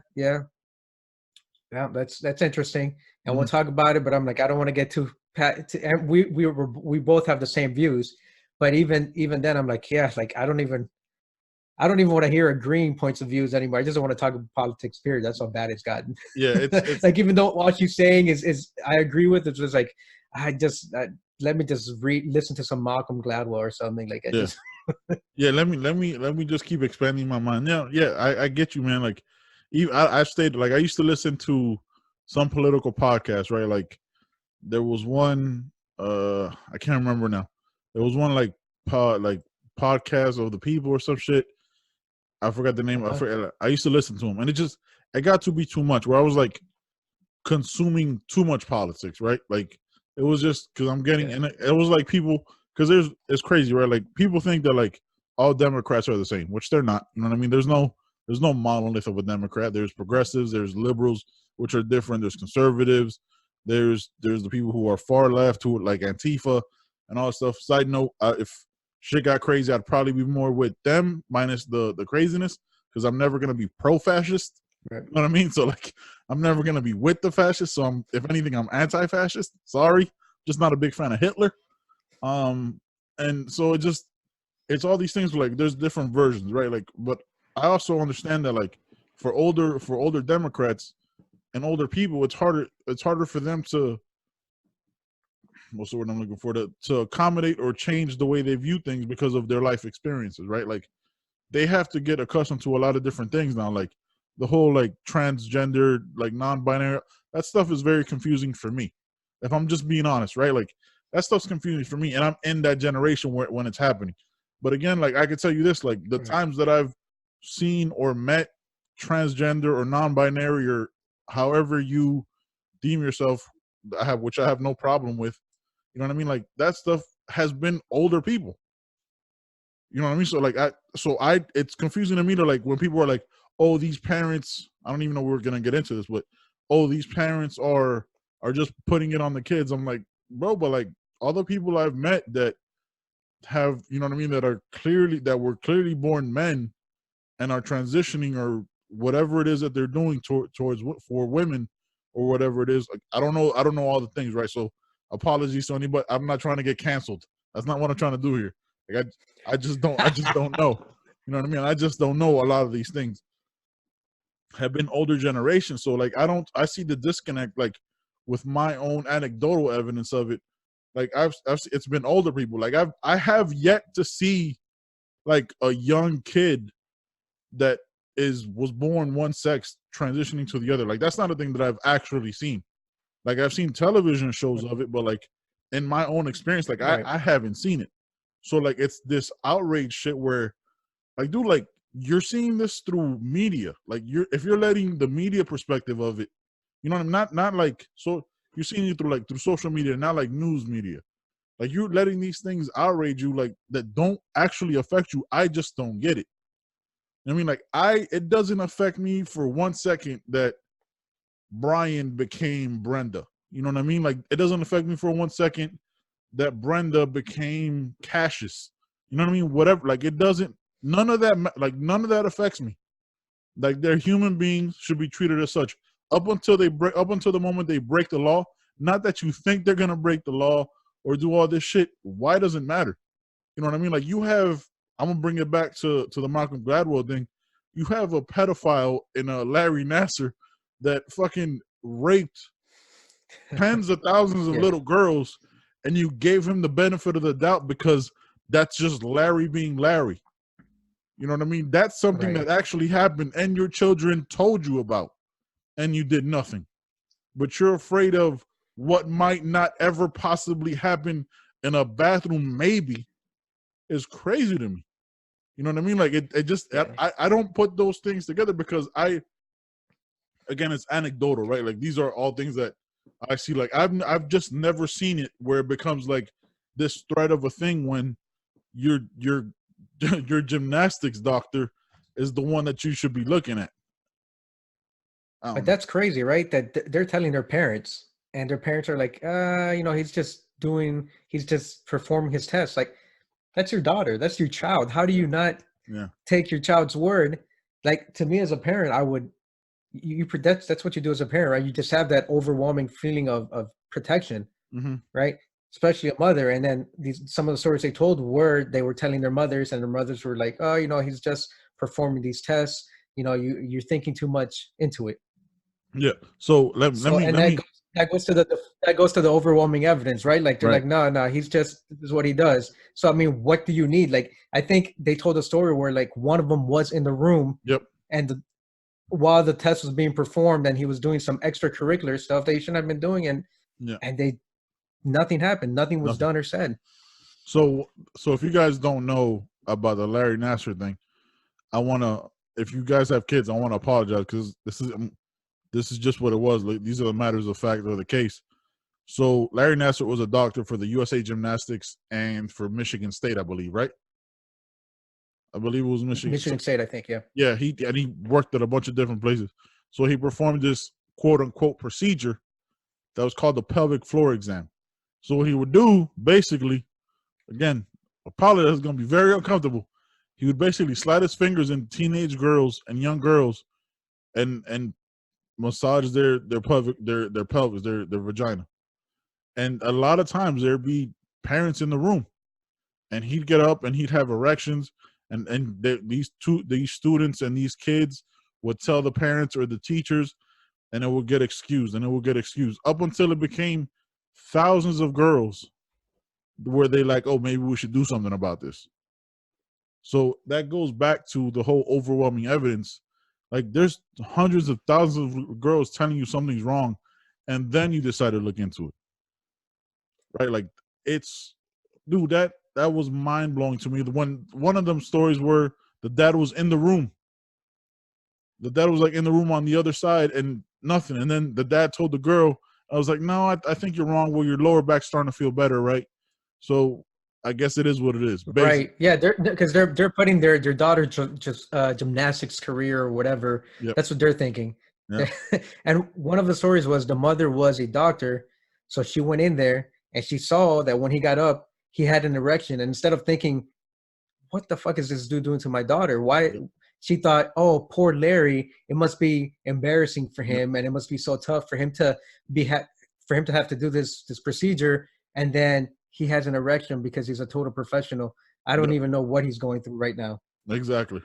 that's interesting, and we'll talk about it. But I'm like, I don't want to get too and we both have the same views, but even then, I'm like, yeah, like I don't even want to hear agreeing points of views anymore. I just don't want to talk about politics. Period. That's how bad it's gotten. Yeah, it's like even though what you're saying is I agree with, it's just like let me just listen to some Malcolm Gladwell or something like it. yeah. Just Yeah, let me just keep expanding my mind. Yeah, I get you, man. Like, even I stayed, like, I used to listen to some political podcasts, right? Like, there was one, I can't remember now. There was one like podcast of the people or some shit. I forgot the name. I used to listen to them, and it got to be too much. Where I was like consuming too much politics, right? Like, it was just because I'm getting, and it was like people, because it's crazy, right? Like, people think that like all Democrats are the same, which they're not. You know what I mean? There's no monolith of a Democrat. There's progressives, there's liberals, which are different. There's conservatives. There's the people who are far left, who are like Antifa and all that stuff. Side note: if shit got crazy, I'd probably be more with them, minus the craziness, because I'm never gonna be pro-fascist. right. You know what I mean? So like, I'm never gonna be with the fascists. So if anything, I'm anti-fascist. Sorry, just not a big fan of Hitler. And so it's all these things. Like, there's different versions, right? Like, but I also understand that like for older Democrats and older people, it's harder for them to, what's the word I'm looking for, to accommodate or change the way they view things because of their life experiences, right? Like, they have to get accustomed to a lot of different things now, like the whole like transgender, like non-binary, that stuff is very confusing for me, if I'm just being honest, right? Like, that stuff's confusing for me, and I'm in that generation when it's happening. But again, like, I could tell you this, like, the times that I've seen or met transgender or non-binary or however you deem yourself, which I have no problem with, you know what I mean? Like, that stuff has been older people. You know what I mean? So like, it's confusing to me to like when people are like, oh, these parents, I don't even know we're gonna get into this, but oh, these parents are just putting it on the kids. I'm like, bro, but like other people I've met that have, you know what I mean, that were clearly born men and are transitioning or whatever it is that they're doing towards for women or whatever it is. Like, I don't know all the things, right? So apologies to anybody. I'm not trying to get canceled. That's not what I'm trying to do here. Like, I just don't know. You know what I mean? I just don't know a lot of these things. Have been older generations, so like I see the disconnect, like with my own anecdotal evidence of it. Like, it's been older people. Like, I have yet to see like a young kid that was born one sex transitioning to the other. Like, that's not a thing that I've actually seen. Like, I've seen television shows of it, but like in my own experience, like I haven't seen it. So like, it's this outrage shit where like, dude, like, you're seeing this through media. Like, if you're letting the media perspective of it, you know what I'm not like, so you're seeing it through social media, not like news media. Like, you're letting these things outrage you, like, that don't actually affect you. I just don't get it. I mean, like, it doesn't affect me for 1 second that Brian became Brenda. You know what I mean? Like, it doesn't affect me for 1 second that Brenda became Cassius. You know what I mean? Whatever. Like, it doesn't. None of that affects me. Like, they're human beings, should be treated as such. Up until the moment they break the law. Not that you think they're gonna break the law or do all this shit. Why does it matter? You know what I mean? Like, I'm gonna bring it back to the Malcolm Gladwell thing. You have a pedophile in a Larry Nasser that fucking raped tens of thousands of little girls, and you gave him the benefit of the doubt because that's just Larry being Larry. You know what I mean? That's something that actually happened and your children told you about, and you did nothing. But you're afraid of what might not ever possibly happen in a bathroom, maybe, is crazy to me. You know what I mean? Like, it just, I don't put those things together because again, it's anecdotal, right? Like, these are all things that I see. Like I've just never seen it where it becomes like this threat of a thing when your your gymnastics doctor is the one that you should be looking at. I But don't know. that's crazy, right? That they're telling their parents, and their parents are like, he's just performing his test. Like, that's your daughter, that's your child. How do you not Yeah. take your child's word? Like, to me as a parent, I would, that's what you do as a parent, right? You just have that overwhelming feeling of protection, Mm-hmm. right? Especially a mother. And then some of the stories they told were they were telling their mothers, and their mothers were like, oh, he's just performing these tests. You're thinking too much into it. Yeah. So let So, me and let me that goes to the overwhelming evidence, right? Like, they're right. like, no, he's just, this is what he does. So, I mean, what do you need? Like, I think they told a story where like one of them was in the room, Yep. and while the test was being performed, and he was doing some extracurricular stuff that he shouldn't have been doing, Yeah. and nothing happened, nothing was Nothing. done or said. So if you guys don't know about the Larry Nasser thing, I wanna. If you guys have kids, I want to apologize because this is just what it was. Like, these are the matters of fact of the case. So Larry Nasser was a doctor for the USA Gymnastics and for Michigan State, I believe, right? I believe it was Michigan. Michigan State, I think, yeah. Yeah, he worked at a bunch of different places. So he performed this quote unquote procedure that was called the pelvic floor exam. So what he would do, basically, again, a pilot is going to be very uncomfortable. He would basically slide his fingers in teenage girls and young girls, and massage their pelvic their pelvis their vagina. And a lot of times there'd be parents in the room, and he'd get up and he'd have erections, and these students and these kids would tell the parents or the teachers, and it would get excused, and it would get excused up until it became thousands of girls where they like, oh, maybe we should do something about this. So that goes back to the whole overwhelming evidence. Like, there's hundreds of thousands of girls telling you something's wrong, and then you decide to look into it, right? Like, it's, dude, that was mind blowing to me. One of them stories where the dad was in the room, the dad was like in the room on the other side, and nothing. And then the dad told the girl, I was like, no, I think you're wrong. Well, your lower back's starting to feel better, right? So I guess it is what it is. Basically. Right. Yeah, they're putting their daughter just gymnastics career or whatever. Yep. That's what they're thinking. Yep. And one of the stories was the mother was a doctor, so she went in there and she saw that when he got up, he had an erection. And instead of thinking, what the fuck is this dude doing to my daughter? Why? Yep. She thought, oh, poor Larry, it must be embarrassing for him, Yep. and it must be so tough for him to for him to have to do this procedure, and then he has an erection because he's a total professional. I don't Yep. even know what he's going through right now. Exactly.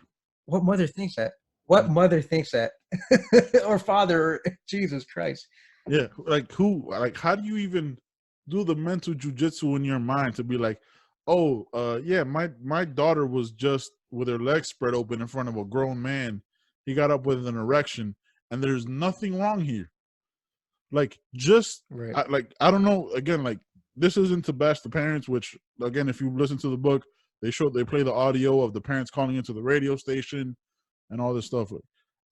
What mother thinks that? What mother thinks that? Or father? Jesus Christ. Yeah. Like, who? Like, how do you even do the mental jujitsu in your mind to be like, oh, yeah, my daughter was just with her legs spread open in front of a grown man. He got up with an erection, and there's nothing wrong here. Like, just Right. I don't know. Again, like, this isn't to bash the parents. Which, again, if you listen to the book, they play the audio of the parents calling into the radio station and all this stuff.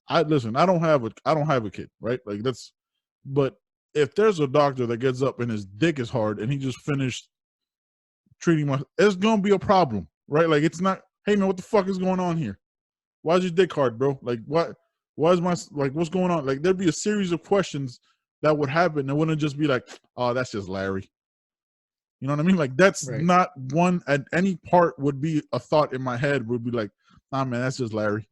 I listen. I don't have a kid, right? Like, that's. But if there's a doctor that gets up and his dick is hard and he just finished treating it's gonna be a problem, right? Like, it's not. Hey man, what the fuck is going on here? Why's your dick hard, bro? Like, what? Why is my what's going on? Like, there'd be a series of questions that would happen. It wouldn't just be like, oh, that's just Larry. You know what I mean? Like, that's Right. not one at any part would be a thought in my head would be like, nah, man, that's just Larry.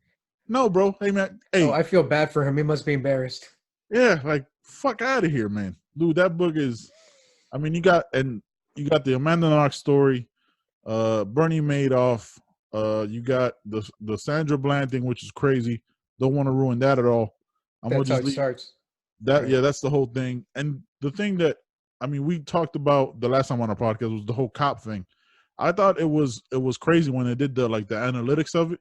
No, bro. Hey man. Hey. Oh, I feel bad for him. He must be embarrassed. Yeah, like, fuck out of here, man. Dude, that book is. I mean, you got the Amanda Knox story, Bernie Madoff. You got the Sandra Bland thing, which is crazy. Don't want to ruin that at all. I'm gonna That's how just it leave starts. that. Right. Yeah, that's the whole thing. And the thing that we talked about the last time on our podcast was the whole cop thing. I thought it was crazy when they did the analytics of it.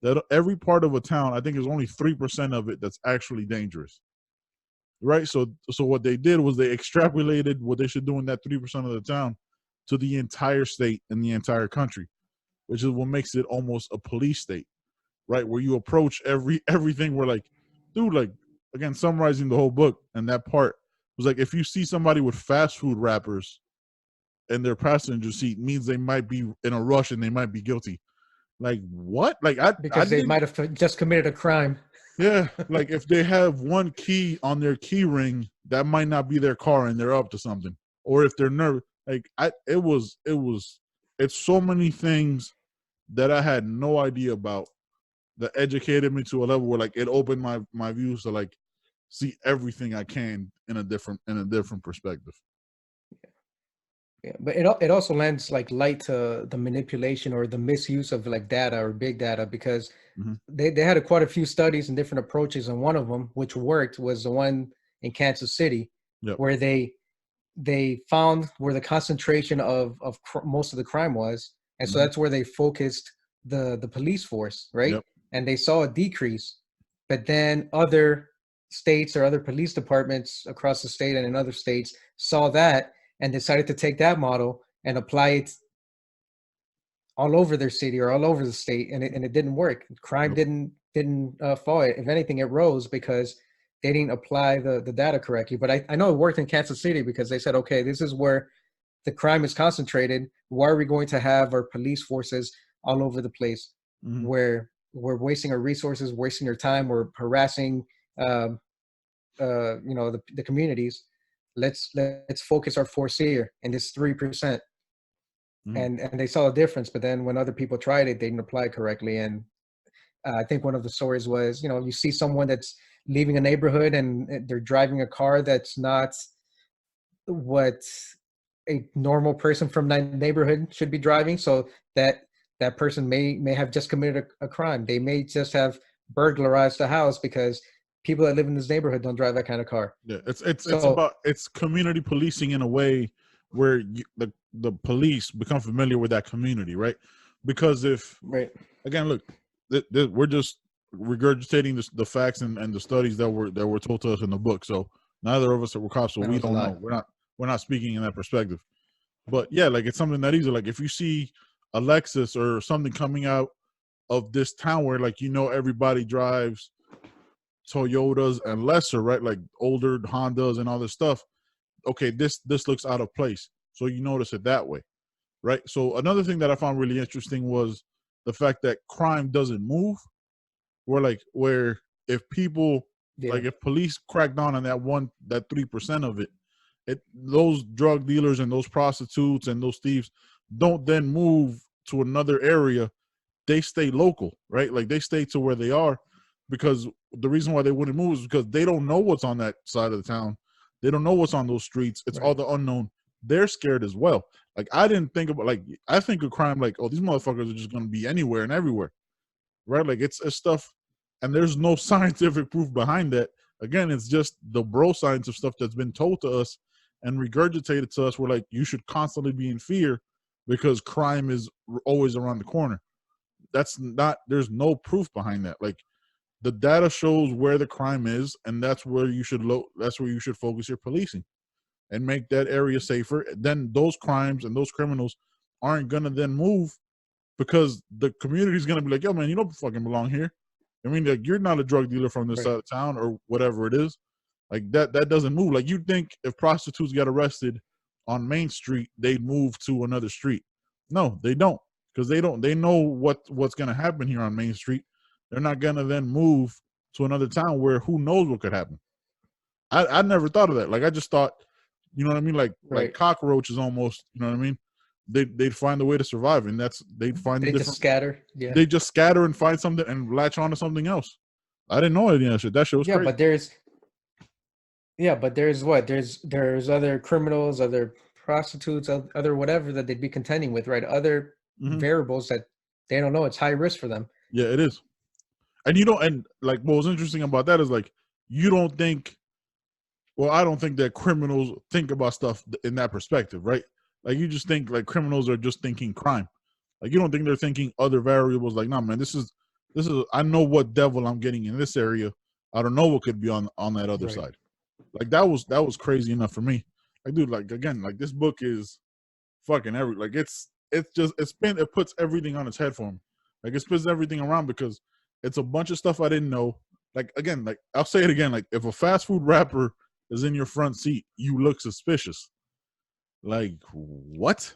That every part of a town, I think, is only 3% of it that's actually dangerous. Right. So what they did was they extrapolated what they should do in that 3% of the town to the entire state and the entire country, which is what makes it almost a police state, right? Where you approach everything where, like, dude, like, again, summarizing the whole book and that part, was like, if you see somebody with fast food wrappers in their passenger seat, means they might be in a rush and they might be guilty. Like what? Like I Because they didn't. might have just committed a crime. Yeah, like if they have one key on their key ring, that might not be their car and they're up to something. Or if they're nervous, like it's so many things that I had no idea about that educated me to a level where like it opened my views to like see everything I can in a different perspective. Yeah, but it also lends like light to the manipulation or the misuse of like data or big data, because Mm-hmm. they had quite a few studies and different approaches, and one of them which worked was the one in Kansas City, Yep. where they found where the concentration of most of the crime was, and so that's where they focused the police force, right? Yep. And they saw a decrease, but then other states or other police departments across the state and in other states saw that and decided to take that model and apply it all over their city or all over the state, and it didn't work. Crime Yep. didn't fall. If anything, it rose because they didn't apply the data correctly. But I know it worked in Kansas City because they said, okay, this is where the crime is concentrated. Why are we going to have our police forces all over the place, Mm-hmm. where we're wasting our resources, wasting our time, we're harassing the communities. Let's focus our force here in this 3%. Mm-hmm. And they saw a difference, but then when other people tried it, they didn't apply it correctly. And I think one of the stories was, you see someone that's leaving a neighborhood and they're driving a car that's not what a normal person from that neighborhood should be driving. So that person may have just committed a crime. They may just have burglarized the house because people that live in this neighborhood don't drive that kind of car. Yeah, it's community policing in a way where the police become familiar with that community, right? Because if right, again, look, we're just regurgitating the facts and the studies that were told to us in the book. So neither of us were cops, so we don't know. We're not speaking in that perspective. But yeah, like it's something that easy. Like if you see a Lexus or something coming out of this town where like everybody drives Toyotas and lesser, right? Like older Hondas and all this stuff. Okay, this looks out of place. So you notice it that way, right? So another thing that I found really interesting was the fact that crime doesn't move. Where if people like if police crack down on that 3% of it, those drug dealers and those prostitutes and those thieves don't then move to another area. They stay local, right? Like they stay to where they are, because the reason why they wouldn't move is because they don't know what's on that side of the town. They don't know what's on those streets. It's all the unknown. They're scared as well. Like I didn't think about I think of crime like, oh, these motherfuckers are just gonna be anywhere and everywhere, right? Like it's stuff, and there's no scientific proof behind that. Again, it's just the bro science of stuff that's been told to us and regurgitated to us. Where like you should constantly be in fear because crime is always around the corner. That's not. There's no proof behind that. Like the data shows where the crime is, and that's where you should that's where you should focus your policing and make that area safer. Then those crimes and those criminals aren't gonna then move, because the community is gonna be like, yo, man, you don't fucking belong here. I mean, like, you're not a drug dealer from this side of town or whatever it is. Like that doesn't move. Like you think if prostitutes got arrested on Main Street, they'd move to another street. No, they don't, because they know what's gonna happen here on Main Street. They're not gonna then move to another town where who knows what could happen. I never thought of that. Like I just thought, you know what I mean? Like cockroaches almost, you know what I mean? They'd find a way to survive, and they just scatter. Yeah. They just scatter and find something and latch on to something else. I didn't know any of that shit. That shit was crazy. But there's other criminals, other prostitutes, other whatever that they'd be contending with, right? Other variables that they don't know. It's high risk for them. Yeah, it is. And like what was interesting about that is like you don't think. Well, I don't think that criminals think about stuff in that perspective, right? Like you just think like criminals are just thinking crime. Like you don't think they're thinking other variables. Like, no, man, this is. I know what devil I'm getting in this area. I don't know what could be on that other side. Like that was crazy enough for me. Like, dude, like again, like this book is fucking like it puts everything on its head for me. Like it spins everything around because it's a bunch of stuff I didn't know. Like again, like I'll say it again, like if a fast food wrapper is in your front seat, you look suspicious. Like, what?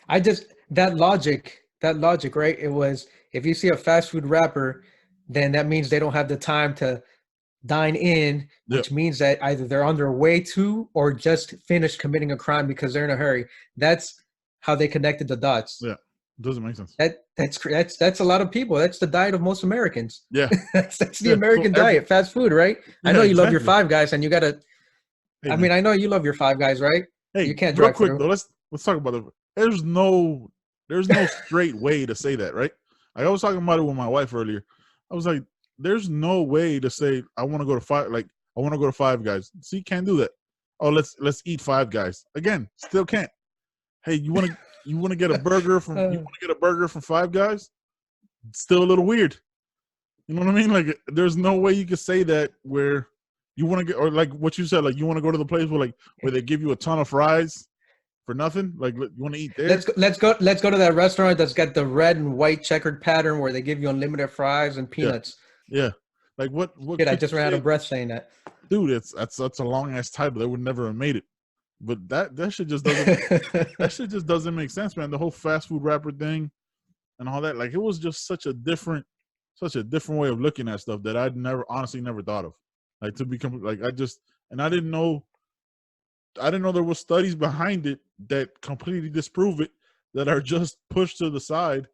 That logic, right? It was, if you see a fast food wrapper, then that means they don't have the time to dine in, which means that either they're on their way to or just finished committing a crime because they're in a hurry. That's how they connected the dots. Yeah, it doesn't make sense. That's a lot of people. That's the diet of most Americans. Yeah, that's the American diet, fast food, right? I know you love your Five Guys, and you gotta. Hey, I mean, I know you love your Five Guys, right? Hey, you can't real drive quick through. though. Let's talk about it. There's no straight way to say that, right? Like, I was talking about it with my wife earlier. I was like, there's no way to say I want to go to Five Guys. See, can't do that. Oh, let's eat Five Guys again. Still can't. Hey, you want to get a burger from Five Guys? Still a little weird. You know what I mean? Like, there's no way you could say that where you want to get, or like what you said, like you want to go to the place where they give you a ton of fries for nothing. Like, you want to eat there? Let's go to that restaurant that's got the red and white checkered pattern where they give you unlimited fries and peanuts. Yeah. Like what? Shit, I just ran out of breath saying that. Dude, that's a long ass title. They would never have made it. But that shit just doesn't make sense, man. The whole fast food wrapper thing and all that, like, it was just such a different way of looking at stuff that I'd honestly never thought of. Like, to become like, I didn't know there was studies behind it that completely disprove it, that are just pushed to the side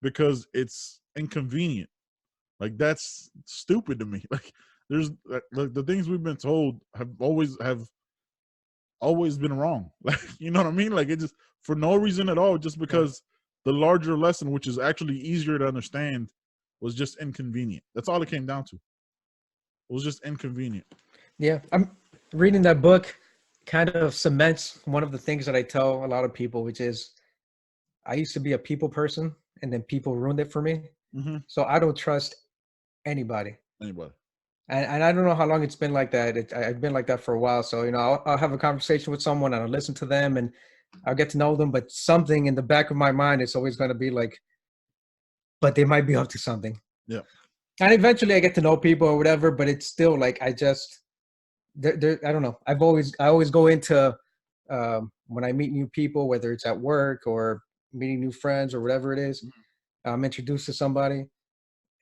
because it's inconvenient. Like, that's stupid to me. Like, there's like the things we've been told have always been wrong. Like, you know what I mean? Like, it just, for no reason at all, just because the larger lesson, which is actually easier to understand, was just inconvenient. That's all it came down to. It was just inconvenient. Yeah, I'm reading that book. Kind of cements one of the things that I tell a lot of people, which is, I used to be a people person, and then people ruined it for me. Mm-hmm. So I don't trust anybody. And I don't know how long it's been like that. I've been like that for a while. So, you know, I'll have a conversation with someone and I'll listen to them and I'll get to know them. But something in the back of my mind is always going to be like, but they might be up to something. Yeah. And eventually I get to know people or whatever, but it's still like, I don't know. I always go into, when I meet new people, whether it's at work or meeting new friends or whatever it is, I'm introduced to somebody.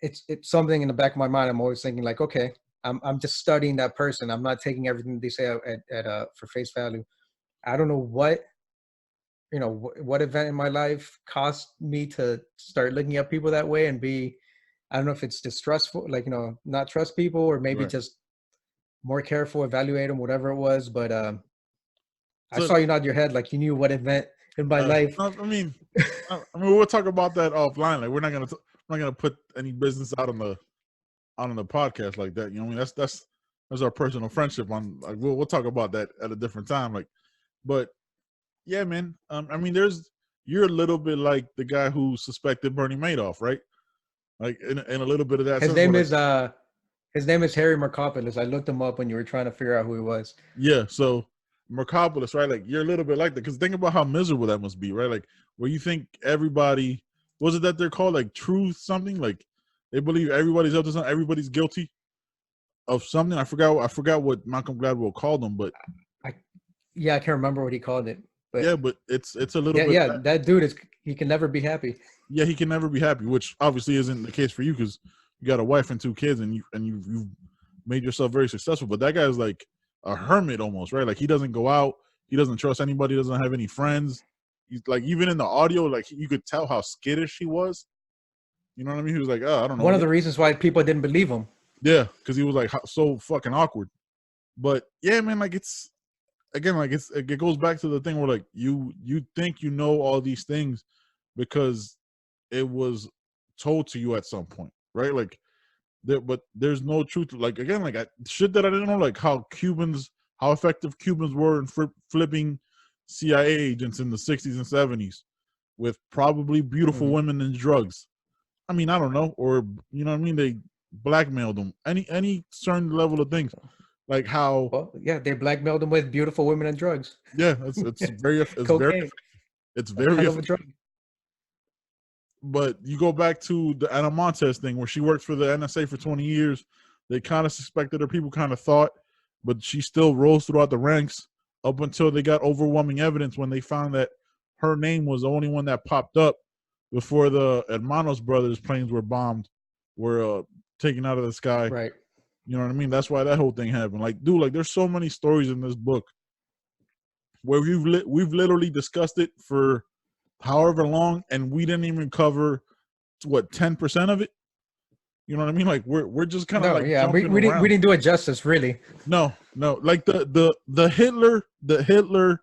It's something in the back of my mind. I'm always thinking like, okay, I'm just studying that person. I'm not taking everything they say for face value. I don't know what event in my life caused me to start looking at people that way and be, I don't know if it's distrustful, like, not trust people, or maybe just more careful, evaluate them, whatever it was. But I saw you nod your head like you knew what event in my life. I mean, we'll talk about that offline. Like, we're not gonna put any business out on the podcast like that. You know what I mean? That's our personal friendship. Like, we'll talk about that at a different time. Like, but yeah, man. I mean, you're a little bit like the guy who suspected Bernie Madoff, right? Like, in a little bit of that. His name is Harry Markopoulos. I looked him up when you were trying to figure out who he was. Yeah, so Markopoulos, right? Like, you're a little bit like that, because think about how miserable that must be, right? Like, where you think everybody, was it that they're called like truth something? Like, they believe everybody's up to something, everybody's guilty of something. I forgot what Malcolm Gladwell called them, but I can't remember what he called it. But yeah, but it's a little bit. Yeah, that dude he can never be happy. Yeah, he can never be happy, which obviously isn't the case for you, because you got a wife and 2 kids, and you've made yourself very successful. But that guy's like a hermit almost, right? Like, he doesn't go out, he doesn't trust anybody, doesn't have any friends. He's like, even in the audio, like, you could tell how skittish he was. You know what I mean? He was like, oh, I don't know. One of the reasons why people didn't believe him. Yeah, because he was like so fucking awkward. But yeah, man, like, it's, again, like, it goes back to the thing where, like, you think you know all these things because it was told to you at some point, right? Like, but there's no truth. Like, again, like, shit that I didn't know, like how effective Cubans were in flipping CIA agents in the 60s and 70s with probably beautiful women and drugs. I mean, I don't know, or, you know what I mean, they blackmailed them. Any certain level of things, like how. Well, yeah, they blackmailed them with beautiful women and drugs. Yeah, it's very cocaine. It's very hell of a drug. But you go back to the Ana Montes thing, where she worked for the NSA for 20 years. They kind of suspected her. People kind of thought but she still rose throughout the ranks up until they got overwhelming evidence when they found that her name was the only one that popped up before the Hermanos brothers' planes were taken out of the sky. Right. You know what I mean? That's why that whole thing happened. Like, dude, like there's so many stories in this book where we've literally discussed it for however long, and we didn't even cover what 10% of it. You know what I mean? Like we're just kind of like jumping around. We didn't do it justice, really. No. Like the Hitler.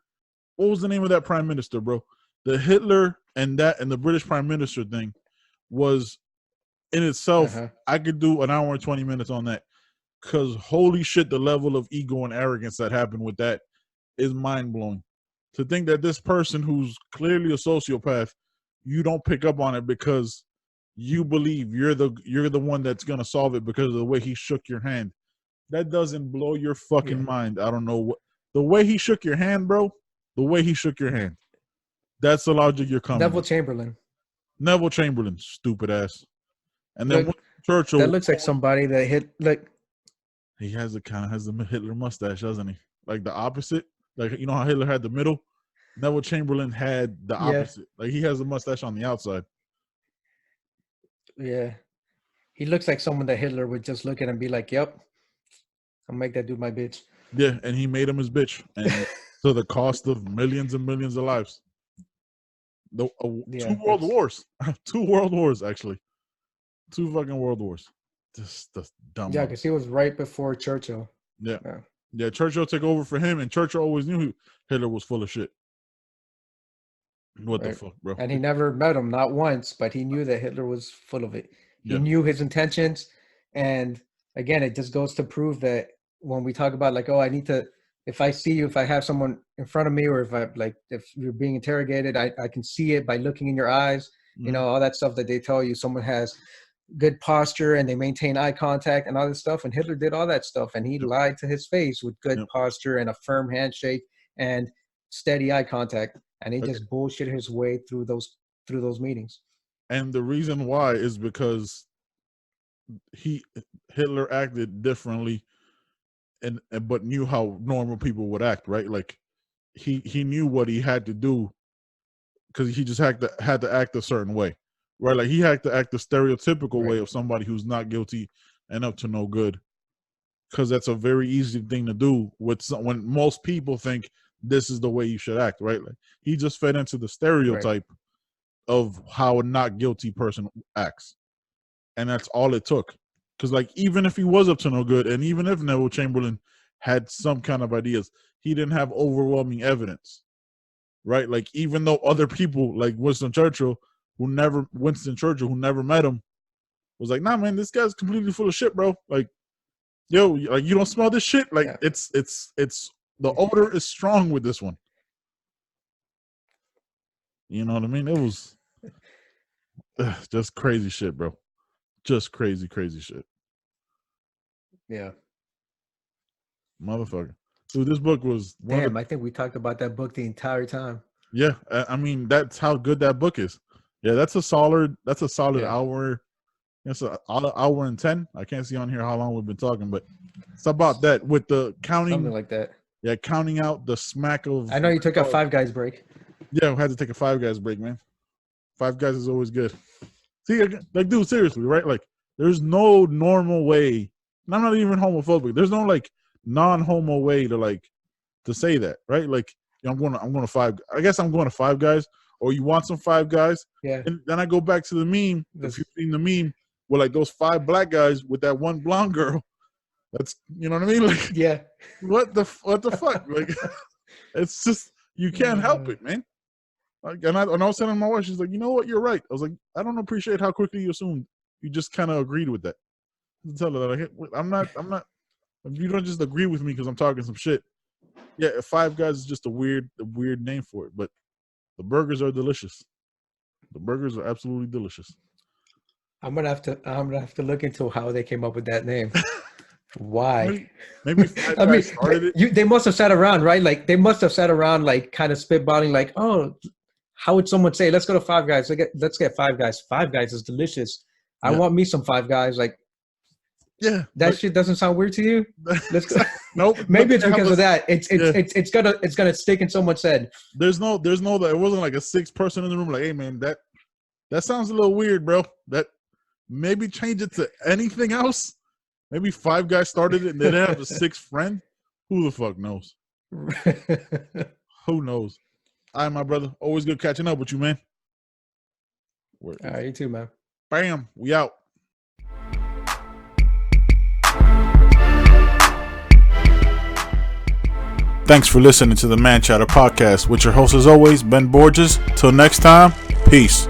What was the name of that prime minister, bro? The Hitler and the British prime minister thing was in itself. I could do an hour and 20 minutes on that, because holy shit, the level of ego and arrogance that happened with that is mind blowing. To think that this person who's clearly a sociopath, you don't pick up on it because you believe you're the one that's gonna solve it because of the way he shook your hand. That doesn't blow your fucking mind. I don't know what the way he shook your hand, bro. The way he shook your hand. That's the logic you're coming. Neville Chamberlain, stupid ass. And then Churchill. That looks like somebody that hit like. He has the Hitler mustache, doesn't he? Like the opposite. Like, you know how Hitler had the middle? Neville Chamberlain had the opposite. Like he has the mustache on the outside. Yeah. He looks like someone that Hitler would just look at and be like, yep, I'll make that dude my bitch. Yeah, and he made him his bitch. And to the cost of millions and millions of lives. 2 world wars. 2 world wars, actually. 2 fucking world wars. Just dumb. Yeah, because he was right before Churchill. Yeah, Churchill took over for him, and Churchill always knew Hitler was full of shit. What the fuck, bro? And he never met him, not once, but he knew that Hitler was full of it. He knew his intentions. And again, it just goes to prove that when we talk about like, oh, I need to, if I see you, if I have someone in front of me, or if you're being interrogated, I can see it by looking in your eyes, you know, all that stuff that they tell you. Someone has good posture and they maintain eye contact and all this stuff. And Hitler did all that stuff, and he lied to his face with good posture and a firm handshake and steady eye contact. And he just bullshit his way through those meetings. And the reason why is because Hitler acted differently, but knew how normal people would act, right? Like he knew what he had to do, because he just had to act a certain way, right? Like he had to act the stereotypical way of somebody who's not guilty and up to no good, because that's a very easy thing to do when most people think this is the way you should act, right? Like he just fed into the stereotype of how a not guilty person acts, and that's all it took. Because like even if he was up to no good, and even if Neville Chamberlain had some kind of ideas, he didn't have overwhelming evidence, right? Like even though other people like Winston Churchill, who never met him, was like, nah, man, this guy's completely full of shit, bro. Like, yo, like you don't smell this shit? Like it's the odor is strong with this one. You know what I mean? It was just crazy shit, bro. Just crazy shit. Yeah. Motherfucker. Dude, this book was I think we talked about that book the entire time. Yeah, I mean, that's how good that book is. Yeah, that's a solid hour. It's an hour and 10. I can't see on here how long we've been talking, but it's about that with the counting. Something like that. Yeah, counting out the smack of. I know you took a Five Guys break. Yeah, we had to take a Five Guys break, man. Five Guys is always good. See, like, dude, seriously, right? Like, there's no normal way. And I'm not even homophobic. There's no like non-homo way to say that, right? Like, you know, I'm going to Five. I guess I'm going to Five Guys. Or you want some Five Guys? Yeah. And then I go back to the meme. If you've seen the meme, with like those 5 black guys with that one blonde girl. That's, you know what I mean? Like, yeah. What the fuck? Like, it's just, you can't help it, man. Like, and I was telling my wife, she's like, you know what? You're right. I was like, I don't appreciate how quickly you assumed. You just kind of agreed with that. I tell her that, like, I'm not. You don't just agree with me because I'm talking some shit. Yeah, Five Guys is just a weird name for it, but the burgers are delicious. The burgers are absolutely delicious. I'm gonna have to look into how they came up with that name. Why? Maybe Five Guys started it. They must have sat around, right? Like they must have sat around, like kind of spitballing, like, oh, how would someone say, let's go to Five Guys? Let's get Five Guys. Five Guys is delicious. I want me some Five Guys. Like, Yeah, that shit doesn't sound weird to you. Nope. Maybe it's because of that. It's gonna stick in someone's head. There's no that it wasn't like a 6th person in the room. Like, hey man, that sounds a little weird, bro. That maybe change it to anything else. Maybe 5 guys started it and they didn't have a 6th friend. Who the fuck knows? Who knows? All right, my brother. Always good catching up with you, man. All right, you too, man. Bam. We out. Thanks for listening to the Man Chatter podcast with your host, as always, Ben Borges. Till next time, peace.